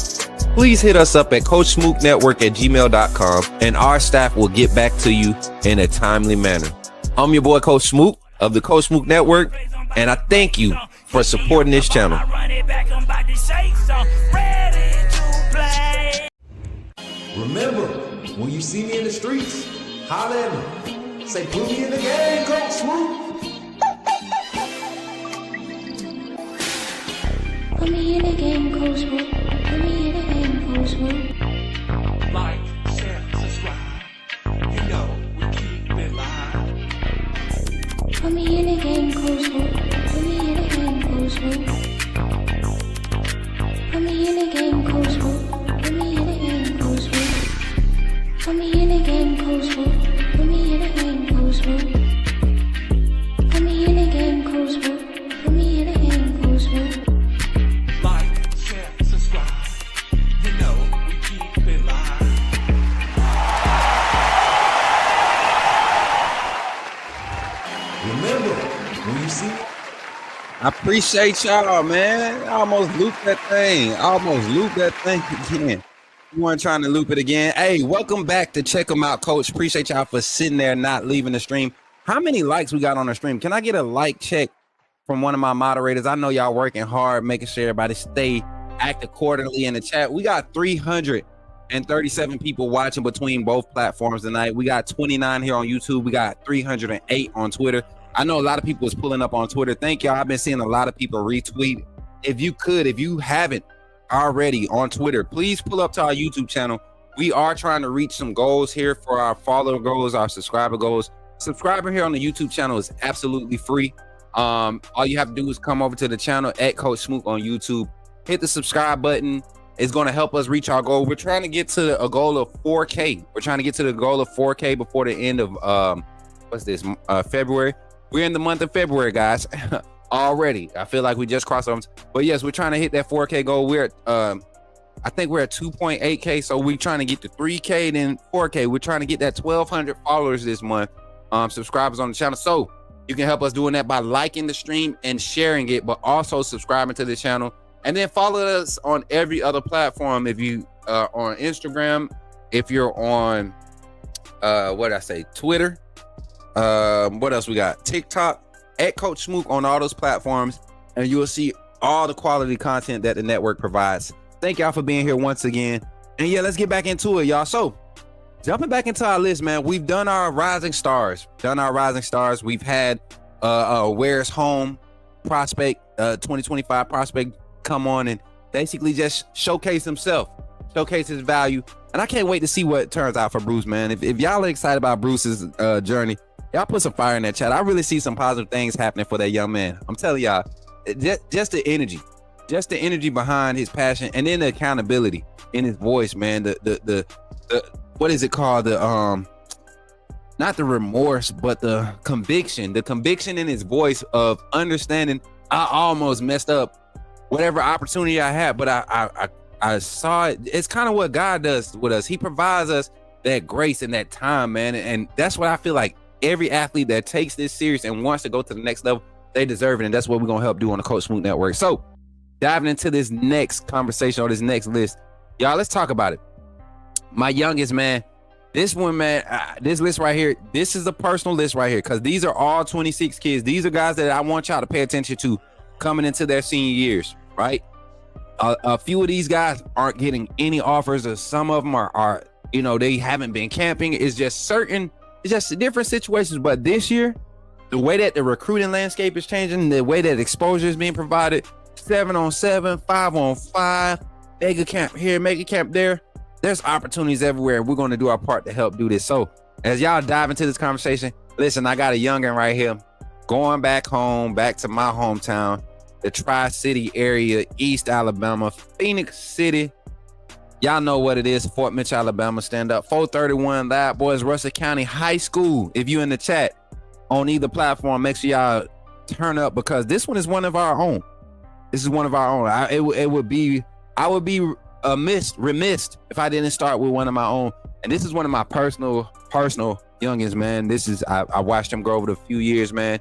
please hit us up at coachsmooknetwork@gmail.com and our staff will get back to you in a timely manner. I'm your boy Coach Smook of the Coach Smook Network, and I thank you for supporting this channel. Remember, when you see me in the streets, holla at me. Say, put me in the game, Coach Smook. Put me in the game, Coach Smook. Put me in the game, Coach Smook. Like, share, subscribe. You know we keep it live. Put me in the game, Coach Smook. Put me in the game, Coach Smook. Put me in the game, Coach Smook. Put me in the game, Coach Smook. Put me in the game, Coach Smook. Put me in the game, Coach Smook. Put me in the game, Coach Smook. Put me in the game, Coach Smook. Like, share, subscribe. You know we keep it live. Remember, when you see me, I appreciate y'all, man. I almost looped that thing. Again. You weren't trying to loop it again. Hey, welcome back to Check 'em Out, Coach. Appreciate y'all for sitting there, not leaving the stream. How many likes we got on the stream? Can I get a like check from one of my moderators? I know y'all working hard, making sure everybody stay act accordingly in the chat. We got 337 people watching between both platforms tonight. We got 29 here on YouTube. We got 308 on Twitter. I know a lot of people is pulling up on Twitter. Thank y'all. I've been seeing a lot of people retweet. If you haven't already on Twitter, please pull up to our YouTube channel. We are trying to reach some goals here for our follower goals, our subscriber goals. Subscribing here on the YouTube channel is absolutely free. All you have to do is come over to the channel at Coach Smook on YouTube, hit the subscribe button. It's going to help us reach our goal. We're trying to get to a goal of 4K. We're trying to get to the goal of 4K before the end of February. We're in the month of February, guys. Already. I feel like we just crossed over. But yes, we're trying to hit that 4K goal. We're at I think we're at 2.8K. So we're trying to get to 3K, then 4K. We're trying to get that 1,200 followers this month, subscribers on the channel. So you can help us doing that by liking the stream and sharing it, but also subscribing to the channel. And then follow us on every other platform. If you are on Instagram, if you're on Twitter, what else we got? TikTok, at Coach Smook on all those platforms, and you will see all the quality content that the network provides. Thank y'all for being here once again. And yeah, let's get back into it, y'all. So jumping back into our list, man, we've done our rising stars. We've had Where's Home prospect, 2025 prospect come on and basically just showcase himself, showcase his value. And I can't wait to see what turns out for Bruce, man. If y'all are excited about Bruce's journey, y'all put some fire in that chat. I really see some positive things happening for that young man. I'm telling y'all, just the energy behind his passion, and then the accountability in his voice, man. The what is it called? Not the remorse, but the conviction in his voice of understanding I almost messed up whatever opportunity I had, but I saw it. It's kind of what God does with us. He provides us that grace and that time, man. And that's what I feel like every athlete that takes this serious and wants to go to the next level, they deserve it. And that's what we're going to help do on the Coach Smook Network. So diving into this next conversation or this next list, y'all, let's talk about it. My youngest, man, this one, man, this list right here, this is a personal list right here, because these are all 26 kids. These are guys that I want y'all to pay attention to coming into their senior years, right? A few of these guys aren't getting any offers, or some of them are they haven't been camping. It's just different situations. But this year, the way that the recruiting landscape is changing, the way that exposure is being provided, 7-on-7, 5-on-5, mega camp here, mega camp there, there's opportunities everywhere. We're going to do our part to help do this. So as y'all dive into this conversation, listen, I got a youngin right here going back home, back to my hometown, the Tri-City area, East Alabama, Phenix City. Y'all know what it is. Fort Mitch, Alabama, stand up. 431 Loud Boys, Russell County High School. If you in the chat on either platform, make sure y'all turn up because this one is one of our own. This is one of our own. I would be remiss if I didn't start with one of my own. And this is one of my personal youngins, man. This is I watched him grow over the few years, man,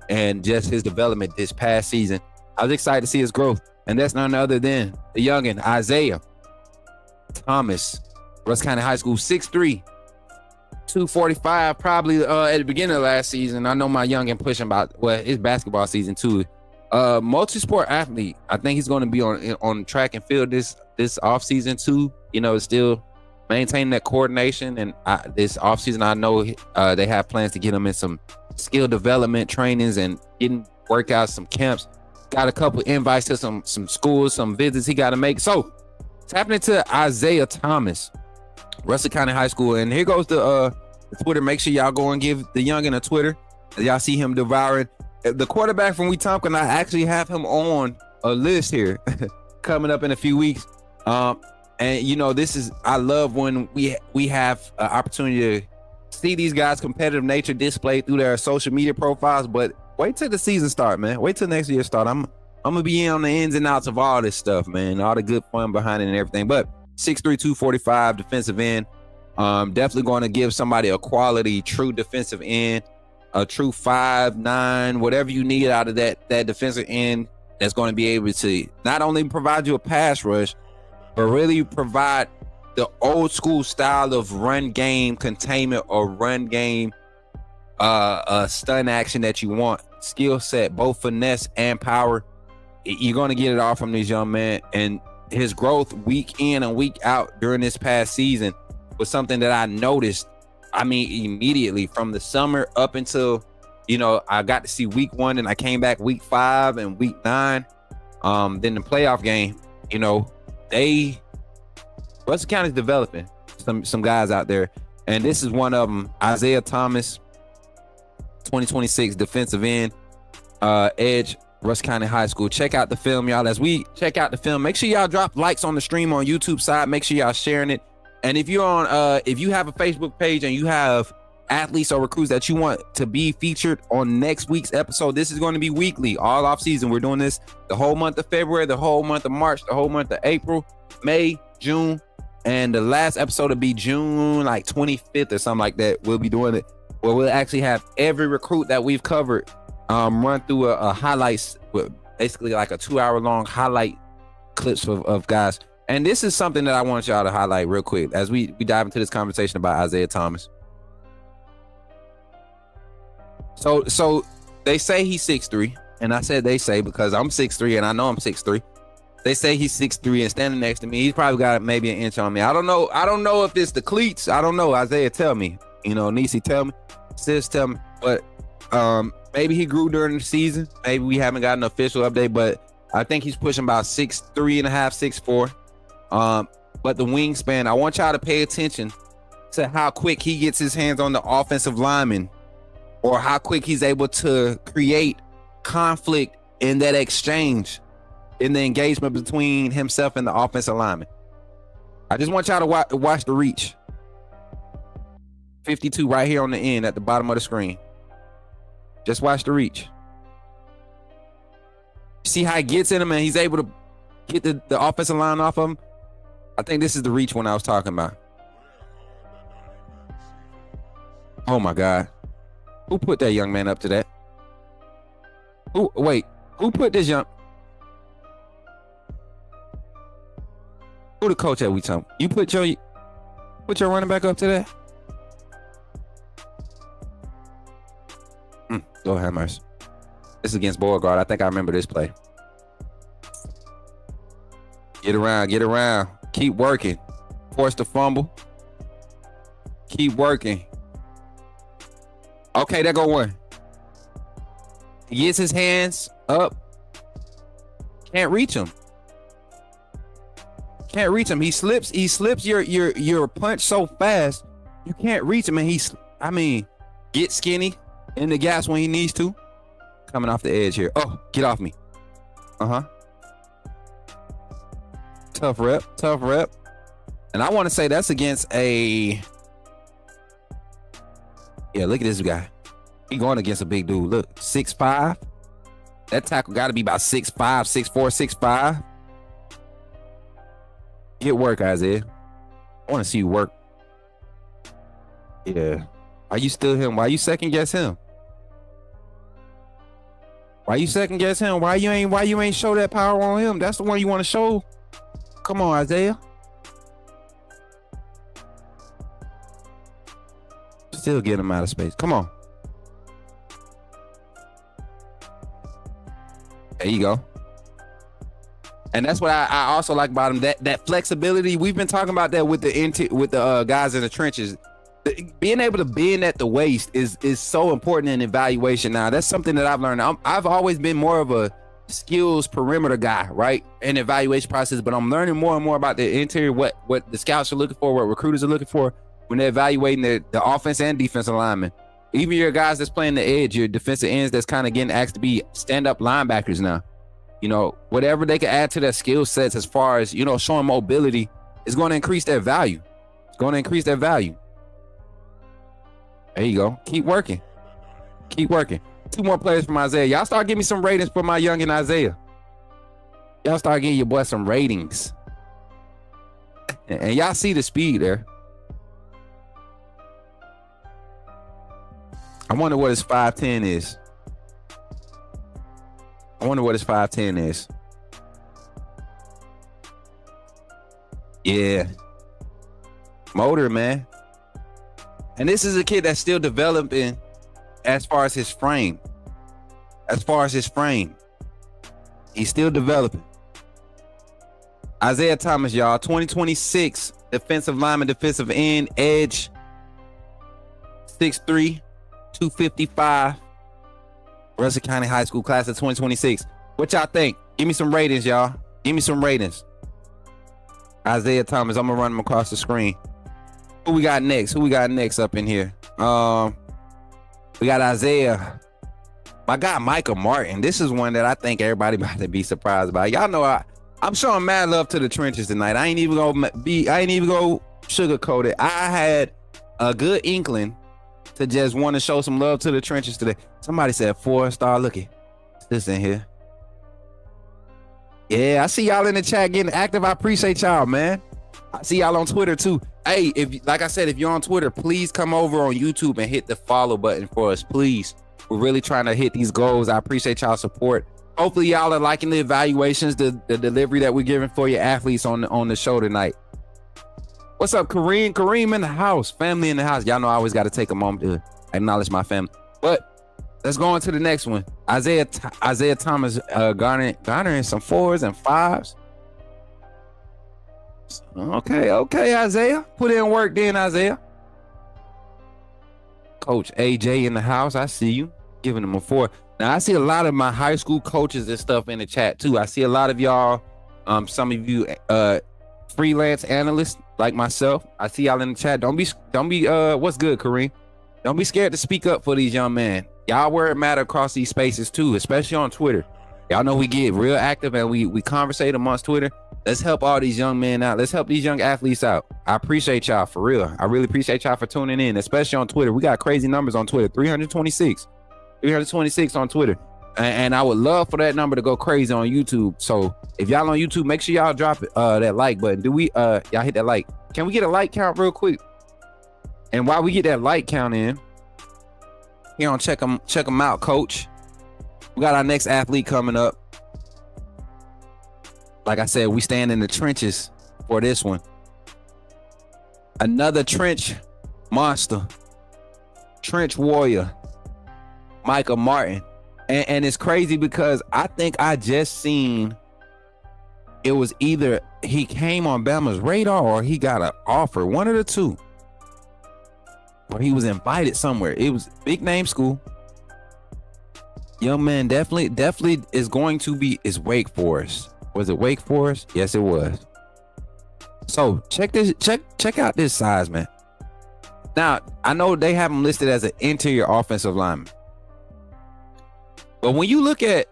and just his development this past season. I was excited to see his growth, and that's none other than the youngin, Isaiah Thomas, Russell County High School, 6'3", 245, probably at the beginning of last season. I know my youngin pushing about, well, it's basketball season too. Multi-sport athlete. I think he's going to be on track and field this offseason too. You know, still maintaining that coordination. And this offseason, I know they have plans to get him in some skill development trainings and getting workouts, some camps. Got a couple invites to some schools, some visits he got to make. So it's happening to Isaiah Thomas, Russell County High School. And here goes the Twitter. Make sure y'all go and give the youngin a Twitter. Y'all see him devouring. The quarterback from Wetumpka, I actually have him on a list here coming up in a few weeks. And you know, I love when we have an opportunity to see these guys' competitive nature displayed through their social media profiles. But wait till the season start, man. Wait till next year start. I'm gonna be in on the ins and outs of all this stuff, man. All the good fun behind it and everything. But 6'3", 245 defensive end. Definitely going to give somebody a quality, true defensive end, a true 5'9", whatever you need out of that defensive end that's going to be able to not only provide you a pass rush, but really provide the old school style of run game containment or run game stun action that you want. Skill set, both finesse and power. You're going to get it all from this young man. And his growth week in and week out during this past season was something that I noticed. I mean, immediately from the summer up until, you know, I got to see week 1 and I came back week 5 and week 9. Then the playoff game, you know, Russell County's developing some guys out there. And this is one of them, Isaiah Thomas, 2026 defensive end, edge, Russell County High School. Check out the film, y'all. As we check out the film, make sure y'all drop likes on the stream on YouTube side. Make sure y'all sharing it. And if you're on, if you have a Facebook page and you have athletes or recruits that you want to be featured on next week's episode, this is going to be weekly, all off season. We're doing this the whole month of February, the whole month of March, the whole month of April, May, June, and the last episode will be June like 25th or something like that. We'll be doing it where we'll actually have every recruit that we've covered run through a highlights, with basically like a 2-hour long highlight clips of guys. And this is something that I want y'all to highlight real quick as we dive into this conversation about Isaiah Thomas. So they say he's 6'3", and I said they say because I'm 6'3", and I know I'm 6'3". They say he's 6'3", and standing next to me, he's probably got maybe an inch on me. I don't know if it's the cleats. I don't know. Isaiah, tell me. You know, Nisi, tell me. Sis, tell me. But maybe he grew during the season. Maybe we haven't got an official update, but I think he's pushing about 6'3 and a half, 6'4". But the wingspan, I want y'all to pay attention to how quick he gets his hands on the offensive lineman, or how quick he's able to create conflict in that exchange, in the engagement between himself and the offensive lineman. I just want y'all to watch the reach. 52 right here on the end at the bottom of the screen. Just watch the reach. See how he gets in him and he's able to get the offensive line off of him? I think this is the reach one I was talking about. Oh my God. Who put that young man up to that? Who put this young... Who the coach at we talking? You put your running back up to that? Go ahead, Mercy. This is against Beauregard. I think I remember this play. Get around. Keep working. Force the fumble. Keep working. Okay, there go one. He gets his hands up. Can't reach him. He slips your punch so fast, you can't reach him. And get skinny in the gas when he needs to. Coming off the edge here. Oh, get off me. Tough rep. And I want to say that's against a... Yeah, look at this guy. He going against a big dude. Look, 6'5". That tackle got to be about 6'5", 6'4", 6'5". Get work, Isaiah. I want to see you work. Yeah. Why you still him? Why you second guess him? Why you second guess him? Why you ain't show that power on him? That's the one you want to show. Come on, Isaiah. Still get him out of space. Come on. There you go. And that's what I also like about him. That flexibility. We've been talking about that with the guys in the trenches. Being able to bend at the waist is so important in evaluation. Now, that's something that I've learned. I've always been more of a skills perimeter guy, right, in the evaluation process. But I'm learning more and more about the interior, what the scouts are looking for, what recruiters are looking for when they're evaluating the offense and defensive linemen. Even your guys that's playing the edge, your defensive ends that's kind of getting asked to be stand-up linebackers now. You know, whatever they can add to their skill sets as far as, you know, showing mobility is going to increase their value. It's going to increase their value. There you go. Keep working. Keep working. 2 more players from Isaiah. Y'all start giving me some ratings for my youngin' Isaiah. Y'all start getting your boy some ratings. And y'all see the speed there. I wonder what his 5'10" is. I wonder what his 5'10" is. Yeah. Motor, man. And this is a kid that's still developing as far as his frame. He's still developing. Isaiah Thomas, y'all. 2026 defensive lineman, defensive end, edge. 6'3", 255. Russell County High School class of 2026. What y'all think? Give me some ratings, y'all. Give me some ratings. Isaiah Thomas. I'm gonna run him across the screen. Who we got next up in here? We got Isaiah. My guy Micah Martin. This is one that I think everybody about to be surprised by. Y'all know I'm showing mad love to the trenches tonight. I ain't even gonna sugarcoat it. I had a good inkling to just want to show some love to the trenches today. Somebody said 4-star. Looky, this in here. Yeah, I see y'all in the chat getting active. I appreciate y'all, man. I see y'all on Twitter too. Hey, like I said, if you're on Twitter, please come over on YouTube and hit the follow button for us, please. We're really trying to hit these goals. I appreciate y'all support. Hopefully y'all are liking the evaluations, the delivery that we're giving for your athletes on the show tonight. What's up, Kareem? Kareem in the house, family in the house. Y'all know I always got to take a moment to acknowledge my family. But let's go on to the next one. Isaiah Thomas garnering some 4s and 5s. Okay, Isaiah. Put in work then, Isaiah. Coach AJ in the house. I see you giving him a 4. Now, I see a lot of my high school coaches and stuff in the chat too. I see a lot of y'all, some of you freelance analysts like myself. I see y'all in the chat. Don't be what's good, Kareem? Don't be scared to speak up for these young men. Y'all word matter across these spaces too, especially on Twitter. Y'all know we get real active and we conversate amongst Twitter. Let's help all these young men out. Let's help these young athletes out. I appreciate y'all for real. I really appreciate y'all for tuning in, especially on Twitter. We got crazy numbers on Twitter. 326 on Twitter. And I would love for that number to go crazy on YouTube. So if y'all on YouTube, make sure y'all drop that like button. Y'all hit that like? Can we get a like count real quick? And while we get that like count in, you know, check them out, coach. We got our next athlete coming up. Like I said, we stand in the trenches for this one. Another trench monster, trench warrior, Micah Martin. And it's crazy because I think I just seen it was either he came on Bama's radar or he got an offer, one of the two. Or he was invited somewhere. It was big name school. Young man definitely is going to be Wake Forest. Was it Wake Forest? Yes, it was. So check out this size, man. Now, I know they have him listed as an interior offensive lineman. But when you look at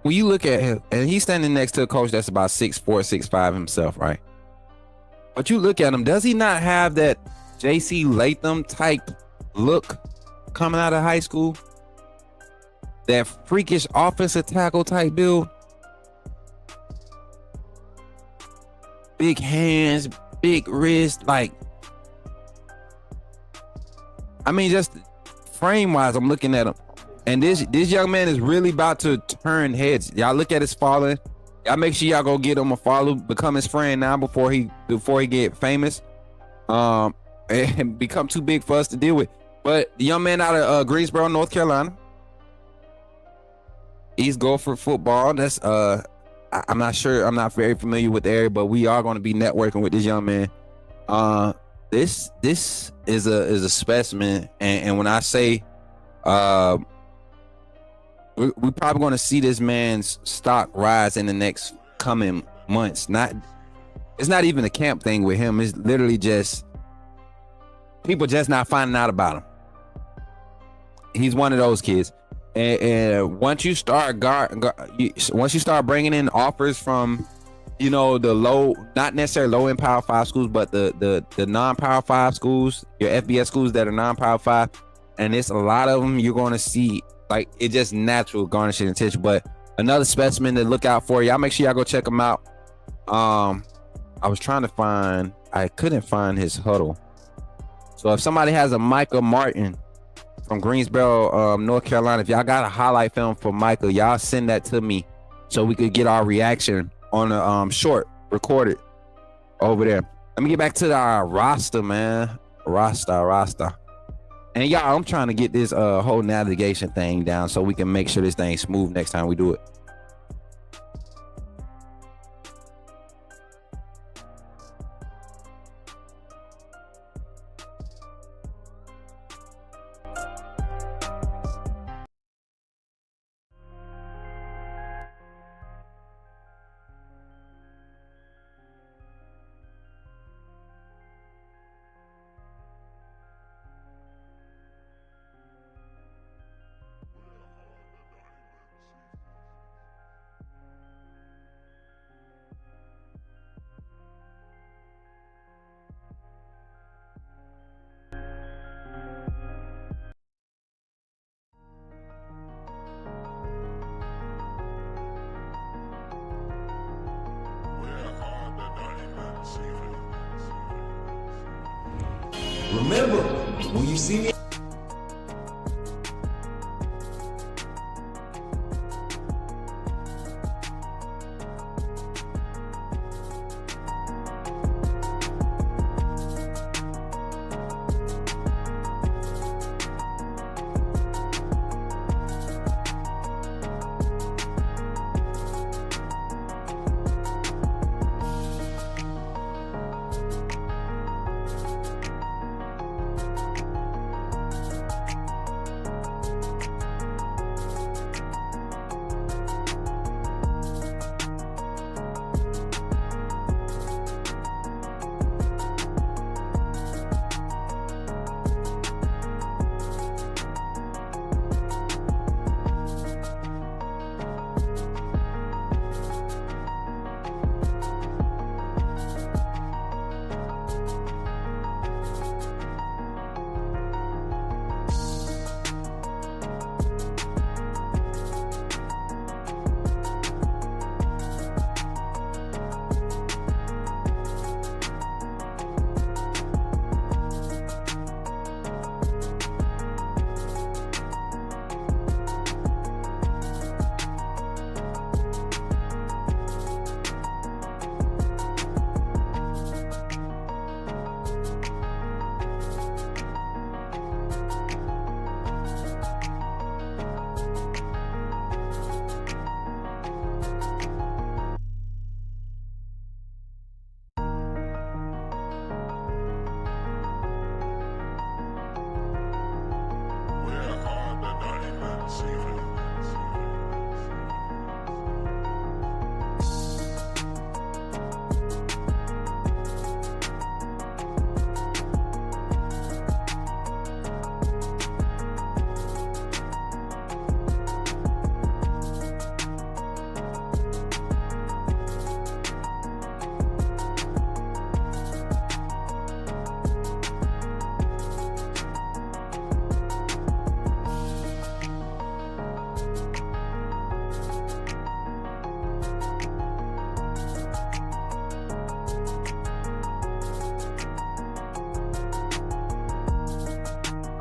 him, and he's standing next to a coach that's about 6'4", 6'5" himself, right? But you look at him, does he not have that J.C. Latham type look coming out of high school? That freakish offensive tackle type build? Big hands, big wrist, like, I mean, just frame-wise, I'm looking at him. And this young man is really about to turn heads. Y'all look at his following. Y'all make sure y'all go get him a follow, become his friend now before he get famous. And become too big for us to deal with. But the young man out of Greensboro, North Carolina. East Gopher football. That's I'm not sure. I'm not very familiar with the area, but we are going to be networking with this young man. This is a specimen, and when I say we're probably going to see this man's stock rise in the next coming months. It's not even a camp thing with him. It's literally just people just not finding out about him. He's one of those kids. And once you start once you start bringing in offers from, the low, not necessarily low end Power 5 schools, but the non-Power 5 schools, your FBS schools that are non-Power 5, and it's a lot of them, you're going to see, like, it just natural garnishing attention. But another specimen to look out for. Y'all make sure y'all go check him out. I was trying to find, I couldn't find his huddle. So if somebody has a Micah Martin from Greensboro, North Carolina, if y'all got a highlight film for Micah, y'all send that to me so we could get our reaction on a short recorded over there. Let me get back to our roster, man. Roster. And y'all, I'm trying to get this whole navigation thing down so we can make sure this thing's smooth next time we do it. Remember, when you see me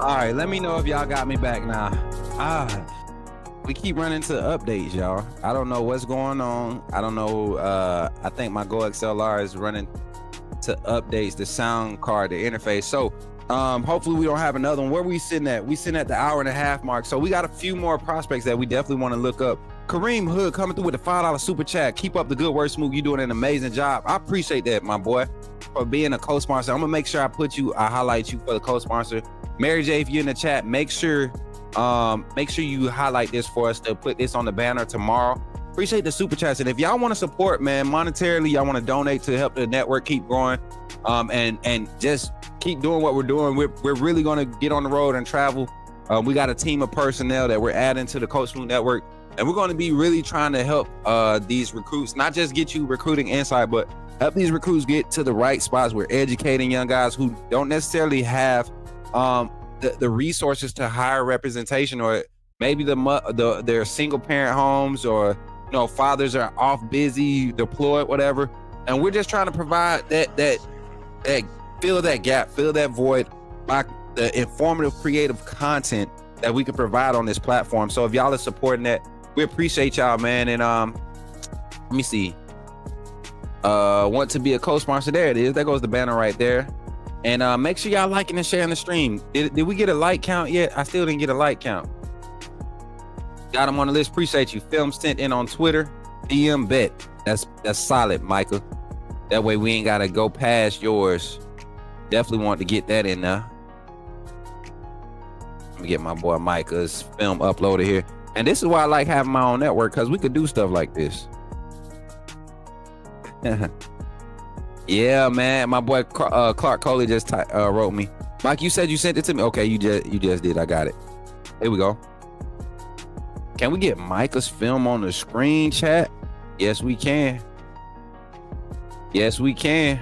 All right, let me know if y'all got me back now. We keep running to updates, y'all. I don't know what's going on. I don't know. I think my Go XLR is running to updates, the sound card, the interface. So hopefully we don't have another one. Where we sitting at? We sitting at the hour and a half mark. So we got a few more prospects that we definitely want to look up. Kareem Hood coming through with the $5 super chat. Keep up the good work, Smook. You doing an amazing job. I appreciate that, my boy, for being a co-sponsor. I'm gonna make sure I highlight you for the co-sponsor. Mary J, if you're in the chat, make sure you highlight this for us to put this on the banner tomorrow. Appreciate the super chats. And if y'all want to support, man, monetarily, y'all want to donate to help the network keep growing, and just keep doing what we're doing. We're really gonna get on the road and travel. We got a team of personnel that we're adding to the Coach Smook network, and we're going to be really trying to help these recruits, not just get you recruiting insight, but help these recruits get to the right spots. We're educating young guys who don't necessarily have the resources to hire representation, or maybe their single parent homes, or fathers are off busy, deployed, whatever. And we're just trying to provide that fill that gap, fill that void by the informative, creative content that we can provide on this platform. So if y'all are supporting that, we appreciate y'all, man. And let me see. Want to be a co-sponsor? There it is. There goes the banner right there. And make sure y'all liking and sharing the stream. Did we get a like count yet? I still didn't get a like count. Got them on the list. Appreciate you. Film sent in on Twitter. DM bet. That's solid, Micah. That way we ain't gotta go past yours. Definitely want to get that in there. Let me get my boy Micah's film uploaded here. And this is why I like having my own network, because we could do stuff like this. Yeah, man. My boy Clark Coley just wrote me. Mike, you said you sent it to me. Okay, you just did. I got it. Here we go. Can we get Micah's film on the screen, chat? Yes, we can. Yes, we can.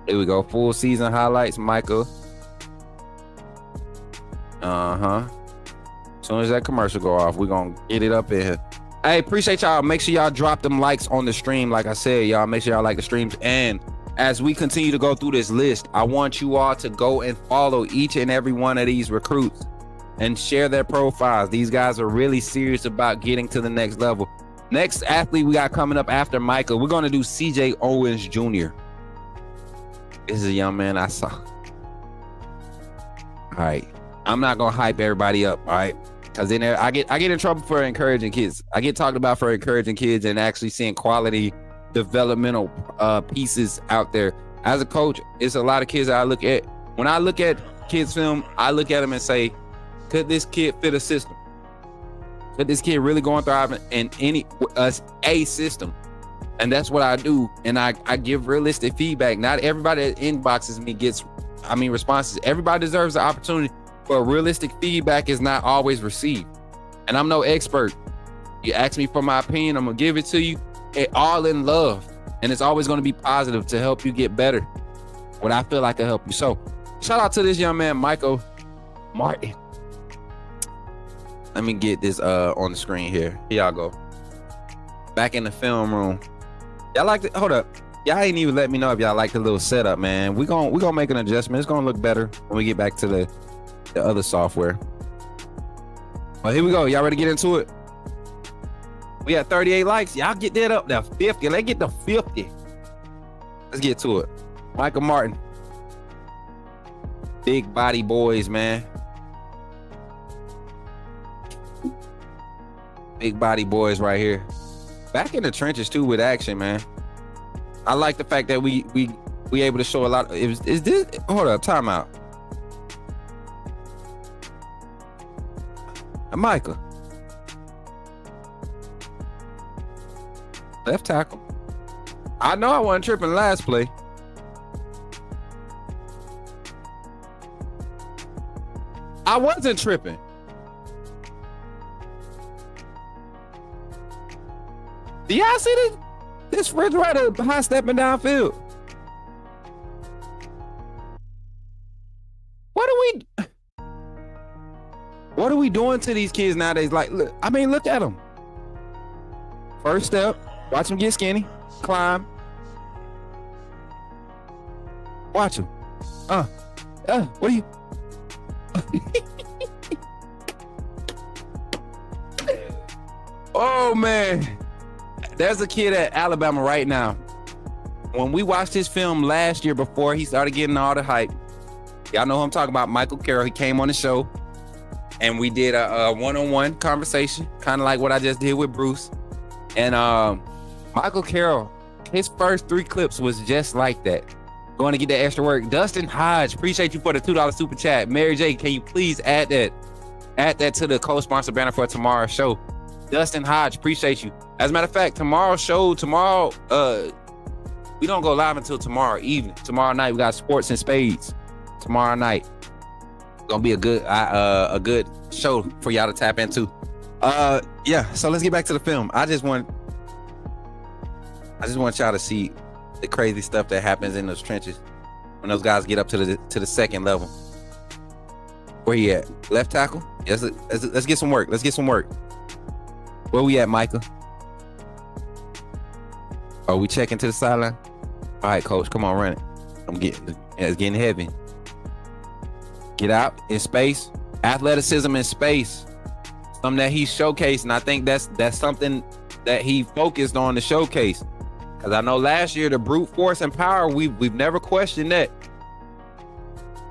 Here we go. Full season highlights, Micah. As soon as that commercial go off, we're gonna get it up in here. Hey, appreciate y'all. Make sure y'all drop them likes on the stream. Like I said, y'all, make sure y'all like the streams. And as we continue to go through this list, I want you all to go and follow each and every one of these recruits and share their profiles. These guys are really serious about getting to the next level. Next athlete we got coming up after Micah, we're gonna do CJ Owens Jr. This is a young man I saw. All right, I'm not gonna hype everybody up, all right? Because then I get in trouble for encouraging kids. I get talked about for encouraging kids and actually seeing quality developmental pieces out there. As a coach, it's a lot of kids that I look at. When I look at kids' film, I look at them and say, could this kid fit a system? Could this kid really go and thrive in a system? And that's what I do. And I give realistic feedback. Not everybody that inboxes me gets responses. Everybody deserves the opportunity, but realistic feedback is not always received. And I'm no expert. You ask me for my opinion, I'm gonna give it to you, all in love. And it's always gonna be positive to help you get better. What I feel like will help you. So shout out to this young man, Micah Martin. Let me get this on the screen here. Here y'all go. Back in the film room. Y'all like it? Hold up. Y'all ain't even let me know if y'all like the little setup, man. We gonna make an adjustment. It's gonna look better when we get back to the other software. Well, here we go. Y'all ready to get into it? We had 38 likes. Y'all get that up to 50. Let's get to 50. Let's get to it. Micah Martin. Big body boys, man. Big body boys right here. Back in the trenches too with action, man. I like the fact that we able to show a lot. Is this? Hold up, timeout. Micah. Left tackle. I know I wasn't tripping last play. I wasn't tripping. Do y'all see this refrigerator high stepping downfield? What are we doing to these kids nowadays? Like, look at them. First step, watch them get skinny, climb. Watch them. What are you? Oh man, there's a kid at Alabama right now. When we watched his film last year before he started getting all the hype, y'all know who I'm talking about, Michael Carroll. He came on the show and we did a one-on-one conversation, kind of like what I just did with Bruce. And Michael Carroll, his first 3 clips was just like that. Going to get that extra work. Dustin Hodge, appreciate you for the $2 super chat. Mary J, can you please add that to the co-sponsor banner for tomorrow's show? Dustin Hodge, appreciate you. As a matter of fact, tomorrow's show, we don't go live until tomorrow evening. Tomorrow night, we got Sports and Spades. Tomorrow night. Gonna be a good show for y'all to tap into. Yeah, so let's get back to the film. I just want y'all to see the crazy stuff that happens in those trenches when those guys get up to the second level. Where he at? Left tackle? Yes, let's get some work. Let's get some work. Where we at, Micah? Are we checking to the sideline? All right, coach, come on, run it. It's getting heavy. Get out in space. Athleticism in space. Something that he showcased, and I think that's something that he focused on to showcase. Because I know last year the brute force and power, we've never questioned that.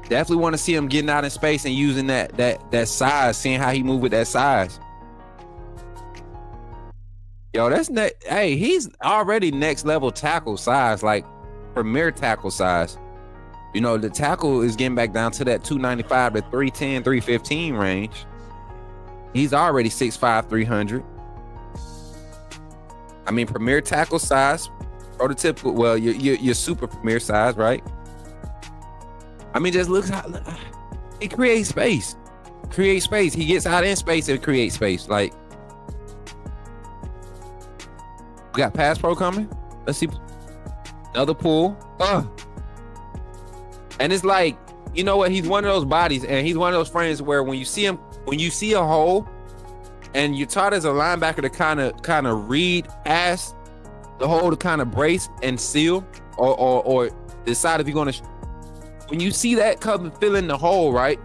Definitely want to see him getting out in space and using that size, seeing how he move with that size. Yo, hey, he's already next level tackle size, like premier tackle size. You know, the tackle is getting back down to that 295 to 310, 315 range. He's already 6'5", 300. I mean, premier tackle size, prototypical, well, your super premier size, right? I mean, just look how he creates space. He gets out in space and creates space. Like, we got pass pro coming. Let's see. Another pull. And it's like, you know what? He's one of those bodies, and he's one of those frames where when you see him, when you see a hole, and you're taught as a linebacker to kind of read past the hole to kind of brace and seal, or decide if you're gonna. When you see that come fill in the hole, right,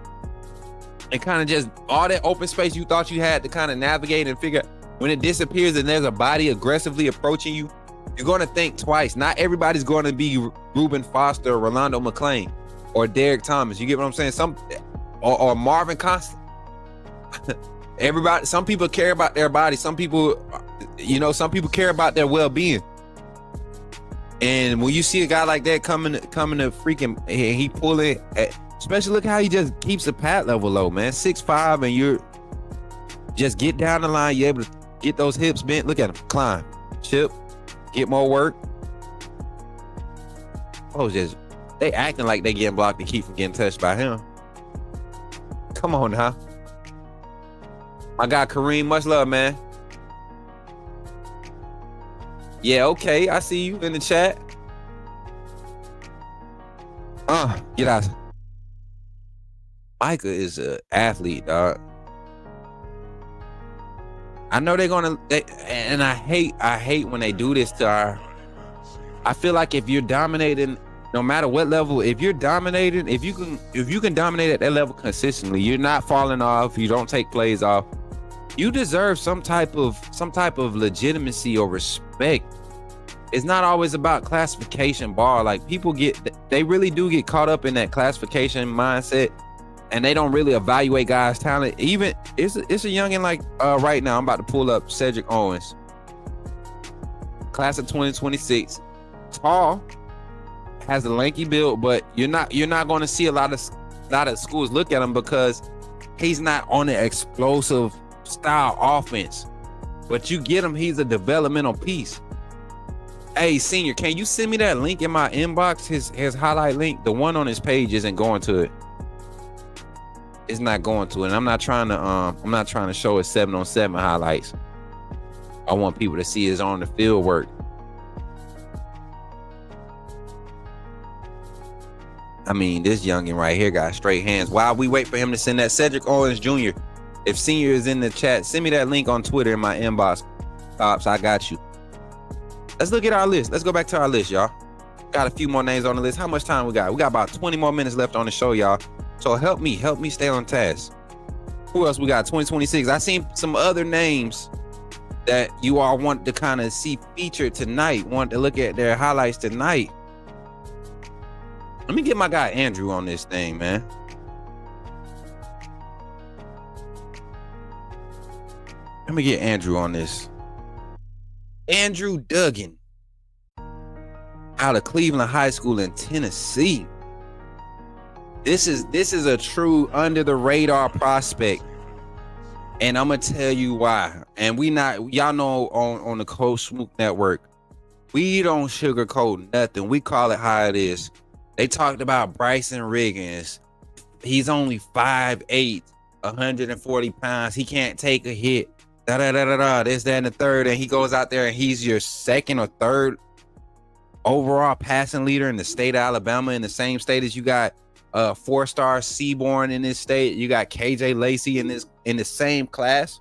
and kind of just all that open space you thought you had to kind of navigate and figure. When it disappears and there's a body aggressively approaching you, you're going to think twice. Not everybody's going to be Reuben Foster or Rolando McClain or Derek Thomas. You get what I'm saying? Or Marvin Constant. Everybody, some people care about their body. Some people care about their well-being. And when you see a guy like that coming to freaking, he pulling, especially look how he just keeps the pad level low, man. 6'5", and you're just get down the line. You're able to get those hips bent. Look at him. Climb. Chip. Get more work. They acting like they getting blocked to keep from getting touched by him. Come on now. I got Kareem. Much love, man. Yeah, okay. I see you in the chat. Get out. Micah is an athlete, dog. I know they're gonna, and I hate when they do this to our. I feel like if you're dominating, no matter what level, if you're dominating, if you can dominate at that level consistently, you're not falling off. You don't take plays off. You deserve some type of legitimacy or respect. It's not always about classification ball. Like they really do get caught up in that classification mindset. And they don't really evaluate guys' talent. Even it's a youngin' like right now. I'm about to pull up Cedric Owens, class of 2026. Tall, has a lanky build, but you're not going to see a lot of schools look at him because he's not on an explosive style offense. But you get him, he's a developmental piece. Hey, senior, can you send me that link in my inbox? His highlight link. The one on his page isn't going to it. It's not going to it. And I'm not trying to show his 7-on-7 highlights. I want people to see his on the field work. I mean, this youngin' right here got straight hands. While we wait for him to send that, Cedric Owens Jr., if senior is in the chat, send me that link on Twitter in my inbox. Tops, I got you. Let's look at our list. Let's go back to our list, y'all. Got a few more names on the list. How much time we got? We got about 20 more minutes left on the show, y'all. So help me stay on task. Who else we got? 2026. I seen some other names that you all want to kind of see featured tonight, want to look at their highlights tonight. Let me get my guy Andrew on this thing, man. Let me get Andrew on this. Andrew Duggan out of Cleveland High School in Tennessee. This is a true under the radar prospect. And I'm gonna tell you why. And y'all know on the Coach Smook Network, we don't sugarcoat nothing. We call it how it is. They talked about Bryson Riggins. He's only 5'8", 140 pounds. He can't take a hit. This, that, and the third. And he goes out there and he's your second or third overall passing leader in the state of Alabama, in the same state as you got 4-star Seaborn in this state. You got KJ Lacey in the same class,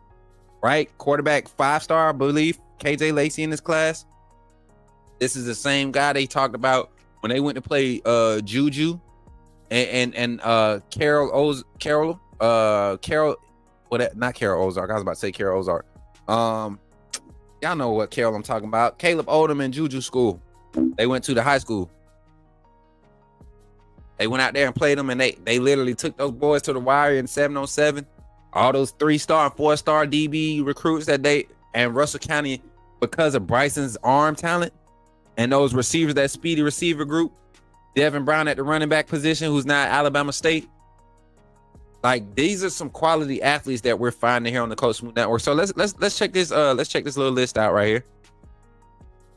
right? Quarterback 5-star, I believe. KJ Lacey in this class. This is the same guy they talked about when they went to play Juju and Carol, not Carol Ozark. I was about to say Carol Ozark. Y'all know what Carol I'm talking about. Caleb Odom and Juju school. They went to the high school. They went out there and played them, and they literally took those boys to the wire in 7-on-7. All those 3-star and 4-star DB recruits and Russell County, because of Bryson's arm talent and those receivers, that speedy receiver group, Devin Brown at the running back position, who's now at Alabama State. Like, these are some quality athletes that we're finding here on the Coach Smook Network. So let's check this little list out right here.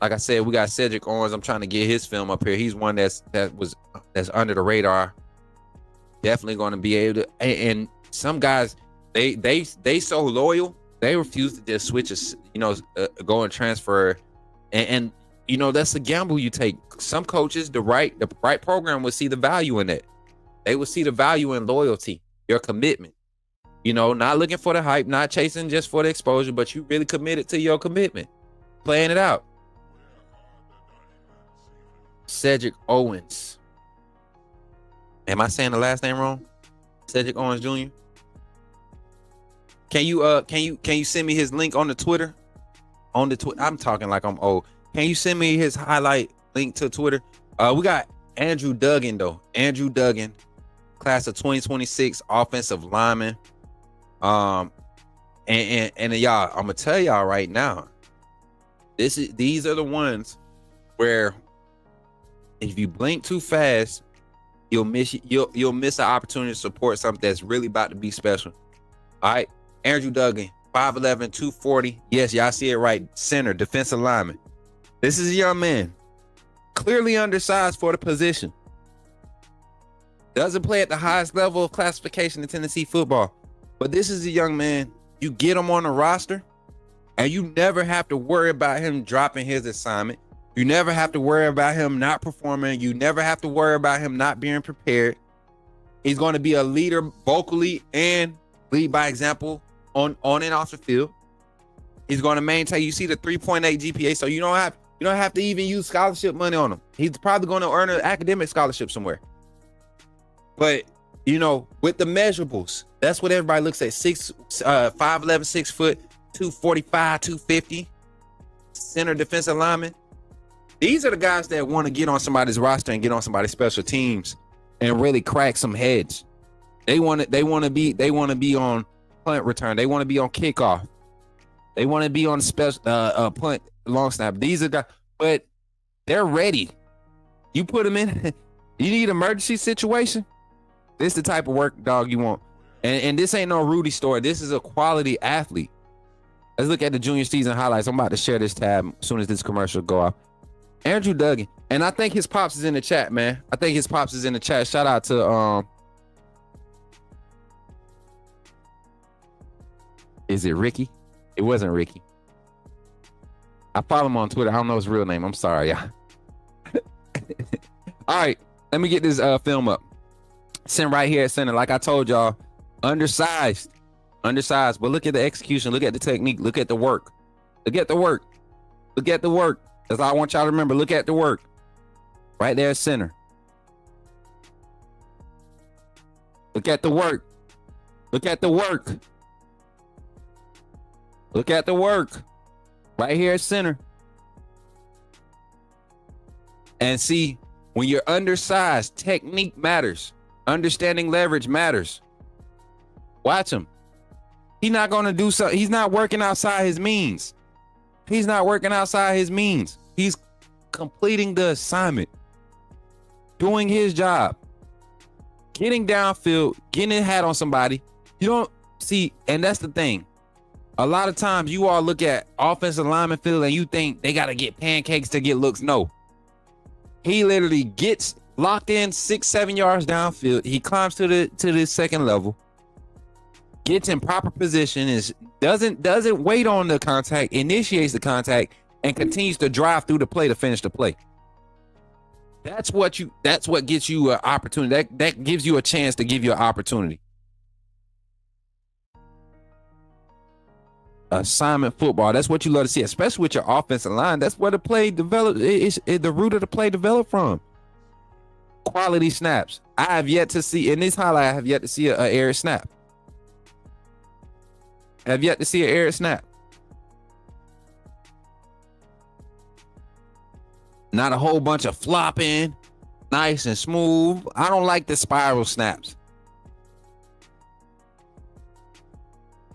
Like I said, we got Cedric Owens. I'm trying to get his film up here. He's one that's under the radar. Definitely going to be able to. And some guys, they so loyal, they refuse to just switch, go and transfer. And that's a gamble you take. Some coaches, the right program will see the value in it. They will see the value in loyalty, your commitment. Not looking for the hype, not chasing just for the exposure, but you really committed to your commitment, playing it out. Cedric Owens. Am I saying the last name wrong? Cedric Owens Jr. Can you send me his link on the Twitter? I'm talking like I'm old. Can you send me his highlight link to Twitter? We got Andrew Duggan though. Andrew Duggan, class of 2026 offensive lineman. And y'all, I'm gonna tell y'all right now. These are the ones where if you blink too fast, you'll miss an opportunity to support something that's really about to be special. All right, Andrew Duggan, 5'11", 240. Yes, y'all see it right. Center, defensive lineman. This is a young man, clearly undersized for the position. Doesn't play at the highest level of classification in Tennessee football. But this is a young man, you get him on the roster, and you never have to worry about him dropping his assignment. You never have to worry about him not performing. You never have to worry about him not being prepared. He's going to be a leader vocally and lead by example on and off the field. He's going to maintain. You see the 3.8 GPA, so you don't have to even use scholarship money on him. He's probably going to earn an academic scholarship somewhere. But with the measurables, that's what everybody looks at. 5'11", 6 foot, 245, 250, center defensive lineman. These are the guys that want to get on somebody's roster and get on somebody's special teams and really crack some heads. They want to be on punt return. They want to be on kickoff. They want to be on special punt, long snap. These are guys, but they're ready. You put them in. You need an emergency situation. This is the type of work dog you want. And this ain't no Rudy story. This is a quality athlete. Let's look at the junior season highlights. I'm about to share this tab as soon as this commercial go off. Andrew Duggan. And I think his pops is in the chat, man. I think his pops is in the chat. Shout out to is it Ricky? It wasn't Ricky. I follow him on Twitter. I don't know his real name. I'm sorry, y'all. All right, let me get this film up. Sitting right here at center. Like I told y'all, undersized. But look at the execution. Look at the technique. Look at the work. Look at the work. That's all I want y'all to remember. Look at the work. Right there at center. Look at the work. Look at the work. Look at the work. Right here at center. And see, when you're undersized, technique matters. Understanding leverage matters. Watch him. He's not going to do something. He's not working outside his means. He's not working outside his means. He's completing the assignment. Doing his job. Getting downfield. Getting a hat on somebody. You don't see, and that's the thing. A lot of times you all look at offensive lineman field and you think they got to get pancakes to get looks. No. He literally gets locked in 6-7 yards downfield. He climbs to the second level. Gets in proper position, doesn't wait on the contact, initiates the contact, and continues to drive through the play to finish the play. That's what gets you an opportunity. That gives you a chance to give you an opportunity. Assignment football. That's what you love to see, especially with your offensive line. That's where the play developed. It's the root of the play developed from. Quality snaps. I have yet to see in this highlight. I have yet to see an air snap. I have yet to see an air snap. Not a whole bunch of flopping, nice and smooth. I don't like the spiral snaps.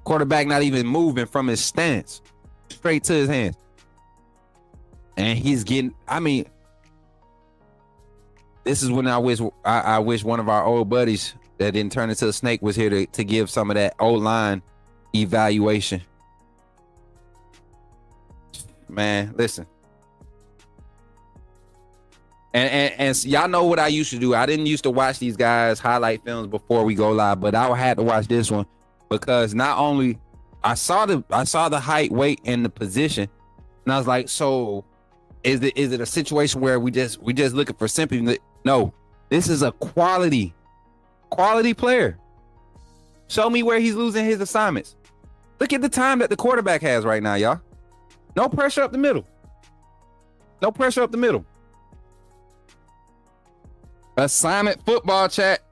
Quarterback not even moving from his stance, straight to his hands. And he's getting, I mean, this is when I wish one of our old buddies that didn't turn into a snake was here to give some of that O-line evaluation. Man, listen. And y'all know what I used to do. I didn't used to watch these guys highlight films before we go live, but I had to watch this one because not only I saw the height, weight, and the position, and I was like, so is it a situation where we just looking for simply? No, this is a quality player. Show me where he's losing his assignments. Look at the time that the quarterback has right now, y'all. No pressure up the middle. No pressure up the middle. Assignment football, chat.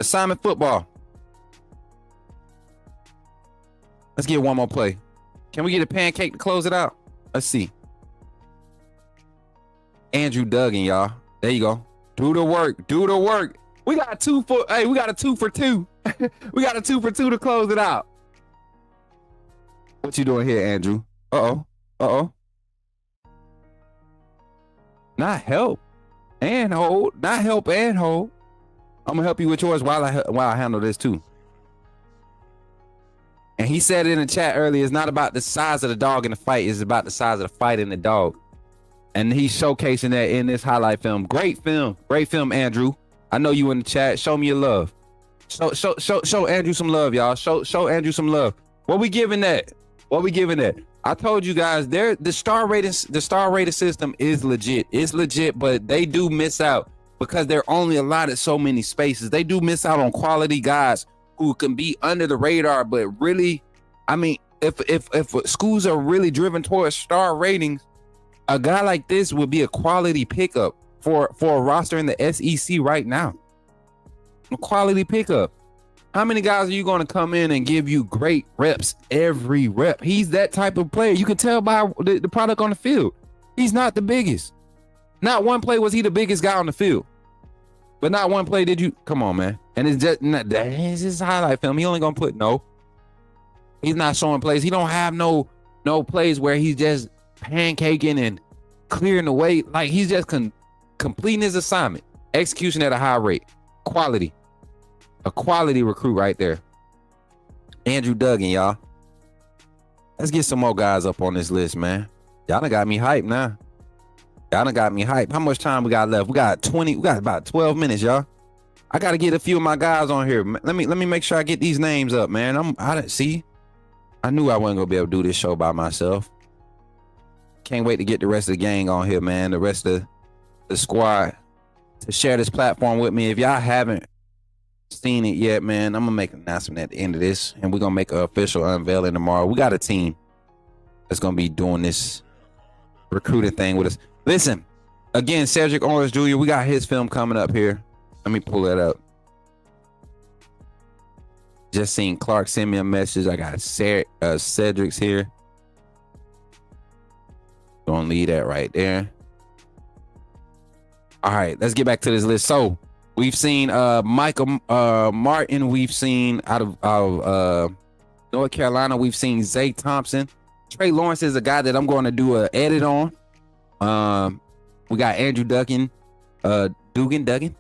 Assignment football. Let's get one more play. Can we get a pancake to close it out? Let's see. Andrew Duggan, y'all. There you go. Do the work. Do the work. We got a 2 for 2. We got a 2 for 2 to close it out. What you doing here, Andrew? Uh-oh. Not help and hold. Not help and hold. I'm gonna help you with yours while I handle this too. And he said it in the chat earlier, it's not about the size of the dog in the fight, it's about the size of the fight in the dog. And he's showcasing that in this highlight film. Great film, Andrew. I know you in the chat. Show me your love. Show Andrew some love, y'all. Show Andrew some love. What we giving that? I told you guys, the star rating system is legit. It's legit, but they do miss out because they're only allotted so many spaces. They do miss out on quality guys who can be under the radar, but really, I mean, if schools are really driven towards star ratings, a guy like this would be a quality pickup for a roster in the SEC right now. A quality pickup. How many guys are you going to come in and give you great reps every rep? He's that type of player. You can tell by the product on the field. He's not the biggest. Not one play was he the biggest guy on the field. But not one play did you. Come on, man. And it's just it's his highlight film. He only going to put no. He's not showing plays. He don't have no plays where he's just pancaking and clearing the way. Like he's just completing his assignment. Execution at a high rate. Quality. A quality recruit right there. Andrew Duggan, y'all. Let's get some more guys up on this list, man. Y'all done got me hyped now. How much time we got left? We got about 12 minutes, y'all. I got to get a few of my guys on here. Let me make sure I get these names up, man. I knew I wasn't going to be able to do this show by myself. Can't wait to get the rest of the gang on here, man. The rest of the squad to share this platform with me. If y'all haven't seen it yet, man, I'm gonna make an announcement at the end of this, and we're gonna make an official unveiling tomorrow. We got a team that's gonna be doing this recruiting thing with us. Listen, again, Cedric Owens Jr., we got his film coming up here. Let me pull that up. Just seen Clark send me a message. I got Cedric's here. Gonna leave that right there. All right, let's get back to this list. So we've seen Micah Martin. We've seen out of North Carolina. We've seen Zay Thompson. Trey Lawrence is a guy that I'm going to do an edit on. We got Andrew Duggan. Duggan.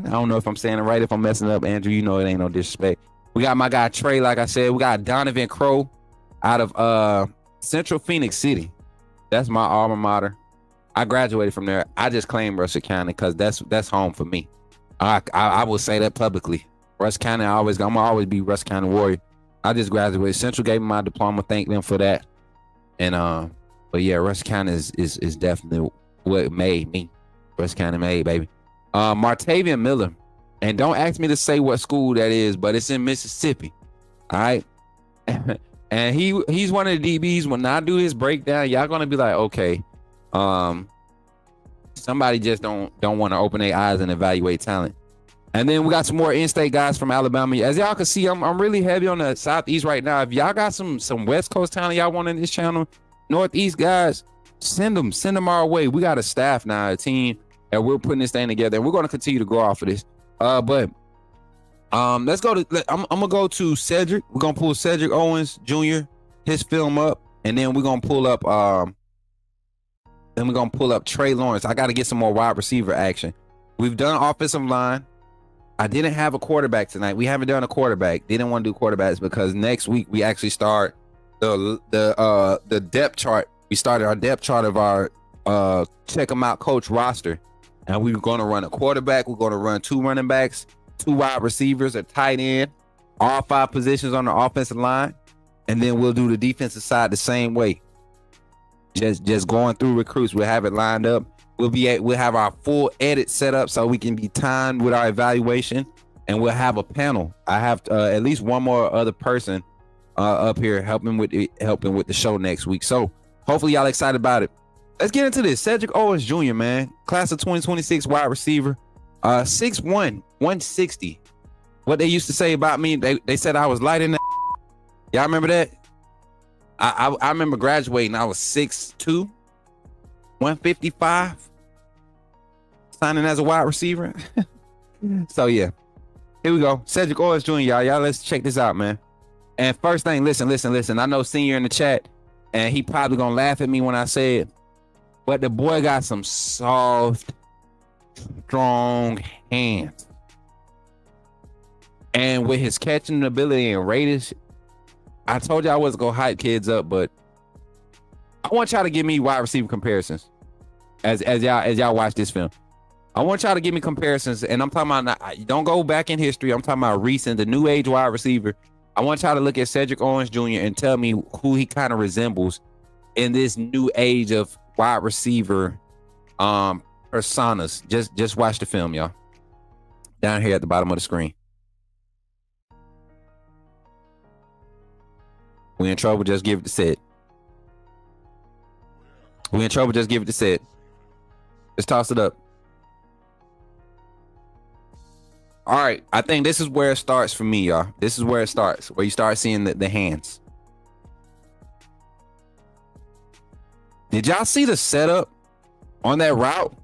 I don't know if I'm saying it right. If I'm messing up, Andrew, you know it ain't no disrespect. We got my guy Trey, like I said. We got Donovan Crow out of Central Phenix City. That's my alma mater. I graduated from there. I just claim Russell County because that's home for me. I will say that publicly. Russell County, I'm gonna always be Russell County Warrior. I just graduated. Central gave me my diploma. Thank them for that. And but yeah, Russell County is definitely what made me. Russell County made, baby. Martavion Miller. And don't ask me to say what school that is, but it's in Mississippi. All right. And he's one of the DBs. When I do his breakdown, y'all gonna be like, okay, somebody just don't want to open their eyes and evaluate talent. And then we got some more in-state guys from Alabama. As y'all can see, I'm really heavy on the Southeast right now. If y'all got some West Coast talent y'all want in this channel, Northeast guys, send them our way. We got a staff now, a team, and we're putting this thing together, and we're going to continue to grow off of this. But let's go to. I'm gonna go to Cedric. We're gonna pull Cedric Owens Jr. his film up, and then we're gonna pull up. Trey Lawrence. I got to get some more wide receiver action. We've done offensive line. I didn't have a quarterback tonight. We haven't done a quarterback. Didn't want to do quarterbacks because next week we actually start the depth chart. We started our depth chart of our check them out coach roster, and we're going to run a quarterback. We're going to run 2 running backs, 2 wide receivers, a tight end, all 5 positions on the offensive line, and then we'll do the defensive side the same way. Just going through recruits. We'll have it lined up. We'll have our full edit set up so we can be timed with our evaluation, and we'll have a panel. I have at least one more other person up here helping with the show next week. So hopefully y'all excited about it. Let's get into this. Cedric Owens Jr., man, class of 2026 wide receiver, 6'1", 160. What they used to say about me, they said I was light in the. Y'all remember that? I remember graduating. I was 6'2", 155, signing as a wide receiver. So yeah, here we go. Cedric Owens Jr., y'all. Let's check this out, man. And first thing, listen. I know Senior in the chat, and he probably gonna laugh at me when I say it, but the boy got some soft, strong hands. And with his catching ability and radius, I told you I wasn't gonna hype kids up, but I want y'all to give me wide receiver comparisons as y'all watch this film. I want y'all to give me comparisons, and I'm talking about don't go back in history. I'm talking about recent, the new age wide receiver. I want y'all to look at Cedric Owens Jr. and tell me who he kind of resembles in this new age of wide receiver personas. Just watch the film, y'all. Down here at the bottom of the screen. We in trouble, just give it the set. We in trouble, just give it the set. Let's toss it up. All right, I think this is where it starts for me, y'all. This is where it starts, where you start seeing the hands. Did y'all see the setup on that route?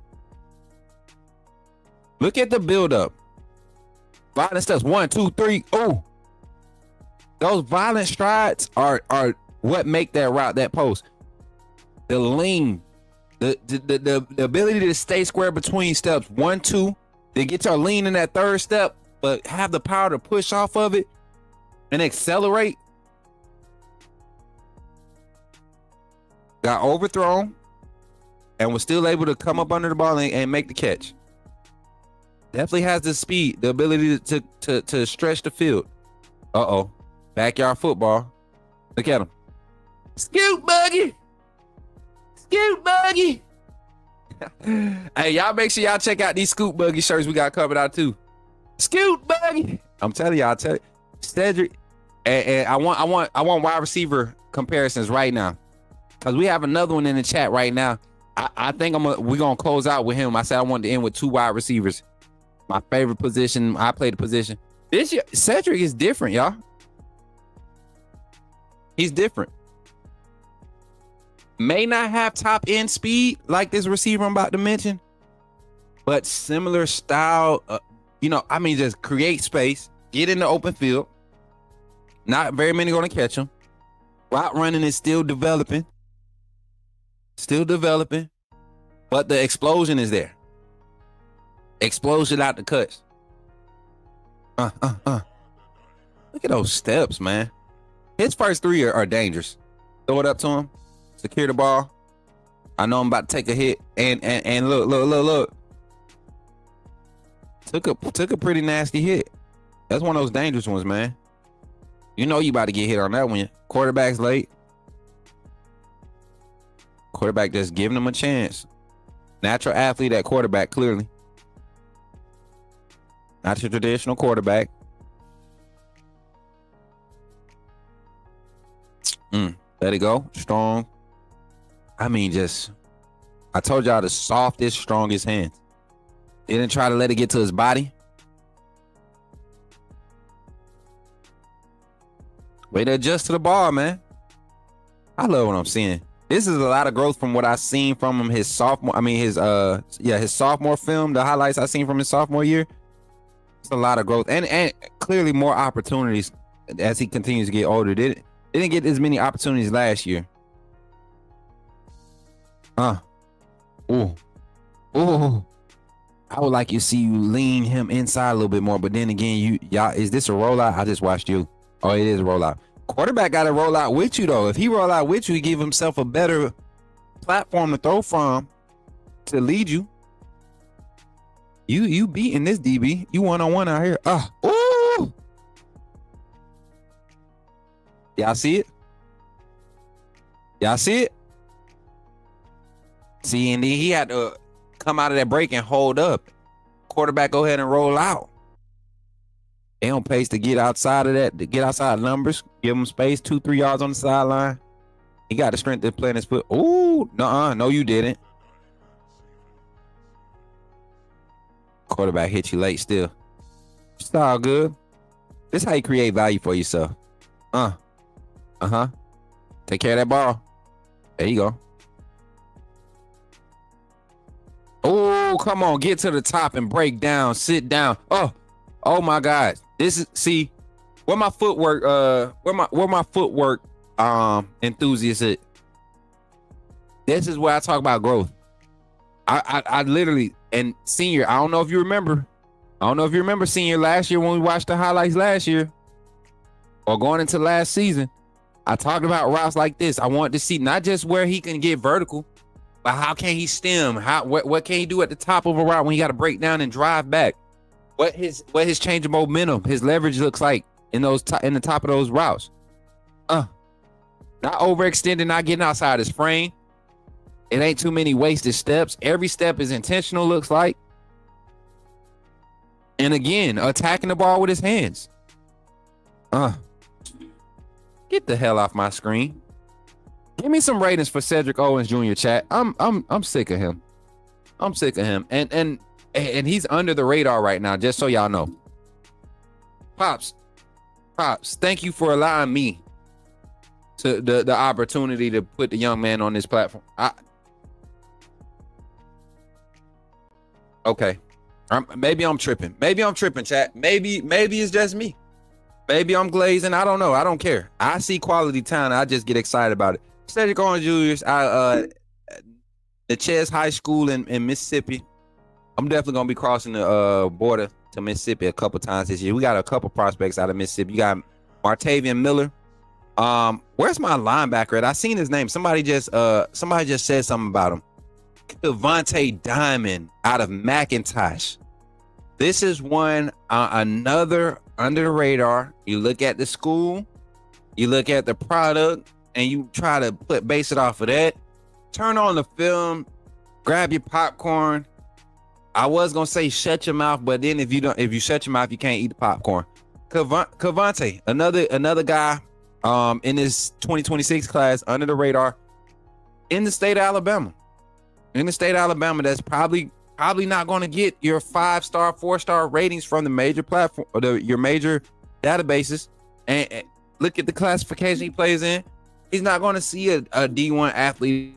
Look at the buildup. Violent steps, 1, 2, 3. Oh, those violent strides are what make that route, that post. The lean, the ability to stay square between steps 1, 2. They get your lean in that 3rd step, but have the power to push off of it and accelerate. Got overthrown and was still able to come up under the ball and make the catch. Definitely has the speed, the ability to stretch the field. Uh-oh. Backyard football. Look at him. Scoot buggy. Scoot buggy. Hey, y'all make sure y'all check out these Scoot Buggy shirts we got covered out too. Scoot Buggy. I'm telling y'all, Cedric, and I want wide receiver comparisons right now. because we have another one in the chat right now. I think we're gonna close out with him. I said I wanted to end with 2 wide receivers. My favorite position. I play the position. This year, Cedric is different, y'all. He's different. May not have top end speed like this receiver I'm about to mention, but similar style. Just create space, get in the open field. Not very many going to catch him. Route running is still developing. But the explosion is there. Explosion out the cuts. Look at those steps, man. His first 3 are dangerous. Throw it up to him. Secure the ball. I know I'm about to take a hit. And look. Took a pretty nasty hit. That's one of those dangerous ones, man. You know you about to get hit on that one. Quarterback's late. Quarterback just giving him a chance. Natural athlete at quarterback, clearly. Not your traditional quarterback. Let it go. Strong. I told y'all the softest, strongest hands. Didn't try to let it get to his body. Way to adjust to the ball, man. I love what I'm seeing. This is a lot of growth from what I've seen from him his sophomore film, the highlights I seen from his sophomore year. It's a lot of growth and clearly more opportunities as he continues to get older. Didn't get as many opportunities last year. Ooh. I would like to see you lean him inside a little bit more, but then again, y'all, is this a rollout? I just watched you. Oh, it is a rollout. Quarterback got to roll out with you, though. If he roll out with you, he give himself a better platform to throw from to lead you. You beating this DB. You one-on-one out here. Ooh. Y'all see it? See, and then he had to come out of that break and hold up. Quarterback go ahead and roll out. They on pace to get outside of that, to get outside numbers, give him space, 2-3 yards on the sideline. He got the strength to play in his foot. Ooh, no, you didn't. Quarterback hit you late still. It's all good. This is how you create value for yourself. Take care of that ball. There you go. Oh, come on, get to the top and break down, sit down. Oh my God. Where my footwork enthusiast at. This is where I talk about growth. I literally, and senior, I don't know if you remember senior last year when we watched the highlights last year or going into last season. I talked about routes like this. I want to see not just where he can get vertical, but how can he stem? What can he do at the top of a route when he got to break down and drive back? What his change of momentum, his leverage looks like in the top of those routes. Not overextending, not getting outside his frame. It ain't too many wasted steps. Every step is intentional, looks like. And again, attacking the ball with his hands. Get the hell off my screen. Give me some ratings for Cedric Owens Jr. chat. I'm sick of him. And he's under the radar right now, just so y'all know. Pops, thank you for allowing me to the opportunity to put the young man on this platform. Okay. Maybe I'm tripping, chat. Maybe it's just me. Maybe I'm glazing. I don't know. I don't care. I see quality talent. I just get excited about it. Cedric Owens Julius, Natchez High School in Mississippi. I'm definitely gonna be crossing the border to Mississippi a couple times this year. We got a couple prospects out of Mississippi. You got Martavion Miller. Where's my linebacker at? I seen his name. Somebody just said something about him. Kevonte Diamond out of McIntosh. This is one another under the radar. You look at the school, you look at the product, and you try to base it off of that. Turn on the film, grab your popcorn. I was gonna say shut your mouth, but then if you shut your mouth, you can't eat the popcorn. Kevonte, another guy in this 2026 class under the radar. in the state of Alabama. In the state of Alabama, that's probably not going to get your 5-star, 4-star ratings from the major platform or your major databases. And look at the classification he plays in. He's not going to see a D1 athlete.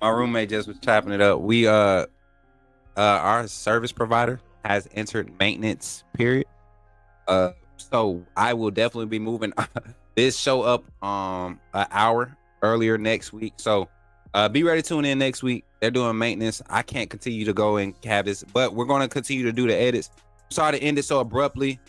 My roommate just was chopping it up. We our service provider has entered maintenance period. So I will definitely be moving this show up an hour earlier next week. So be ready to tune in next week. They're doing maintenance. I can't continue to go and have this, but we're going to continue to do the edits. Sorry to end it so abruptly.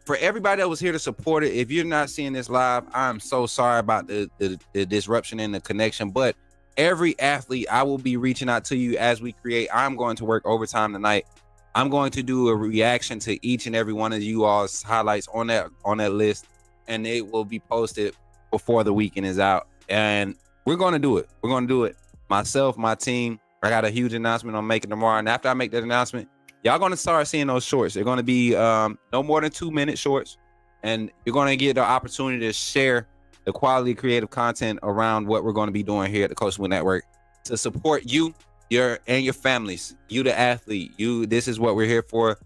For everybody that was here to support it, if you're not seeing this live, I'm so sorry about the disruption in the connection. But every athlete, I will be reaching out to you as we create. I'm going to work overtime tonight. I'm going to do a reaction to each and every one of you all's highlights on that list, and it will be posted before the weekend is out. And we're going to do it. We're going to do it. Myself, my team. I got a huge announcement I'm making tomorrow, and after I make that announcement, y'all going to start seeing those shorts. They're going to be no more than 2-minute shorts, and you're going to get the opportunity to share the quality creative content around what we're going to be doing here at the Koscuiusko Network to support you, your families, you the athlete. This is what we're here for,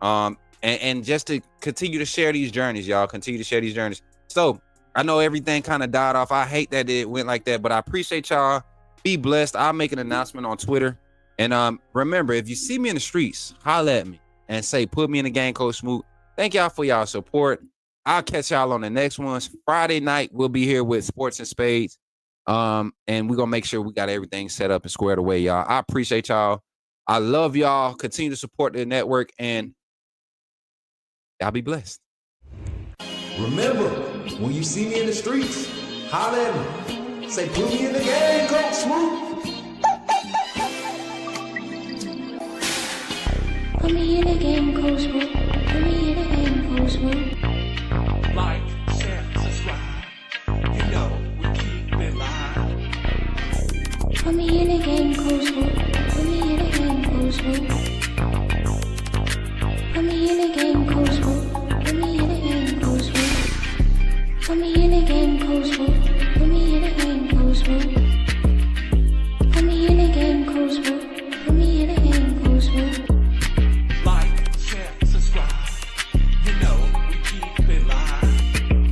and just to continue to share these journeys, y'all. Continue to share these journeys. So I know everything kind of died off. I hate that it went like that, but I appreciate y'all. Be blessed. I'll make an announcement on Twitter. And remember, if you see me in the streets, holler at me and say, put me in the game, Coach Smook. Thank y'all for y'all support. I'll catch y'all on the next ones. Friday night, we'll be here with Sports and Spades. And we're going to make sure we got everything set up and squared away, y'all. I appreciate y'all. I love y'all. Continue to support the network, and y'all be blessed. Remember, when you see me in the streets, holler at me. Say, put me in the game, Coach Smook. Put me in the game, Coach Smook. Put me in the game, Coach Smook. Like, share, subscribe. You know we keep it live. Put me in the game, Coach Smook. Put me in the game, Coach Smook. Put me in the game.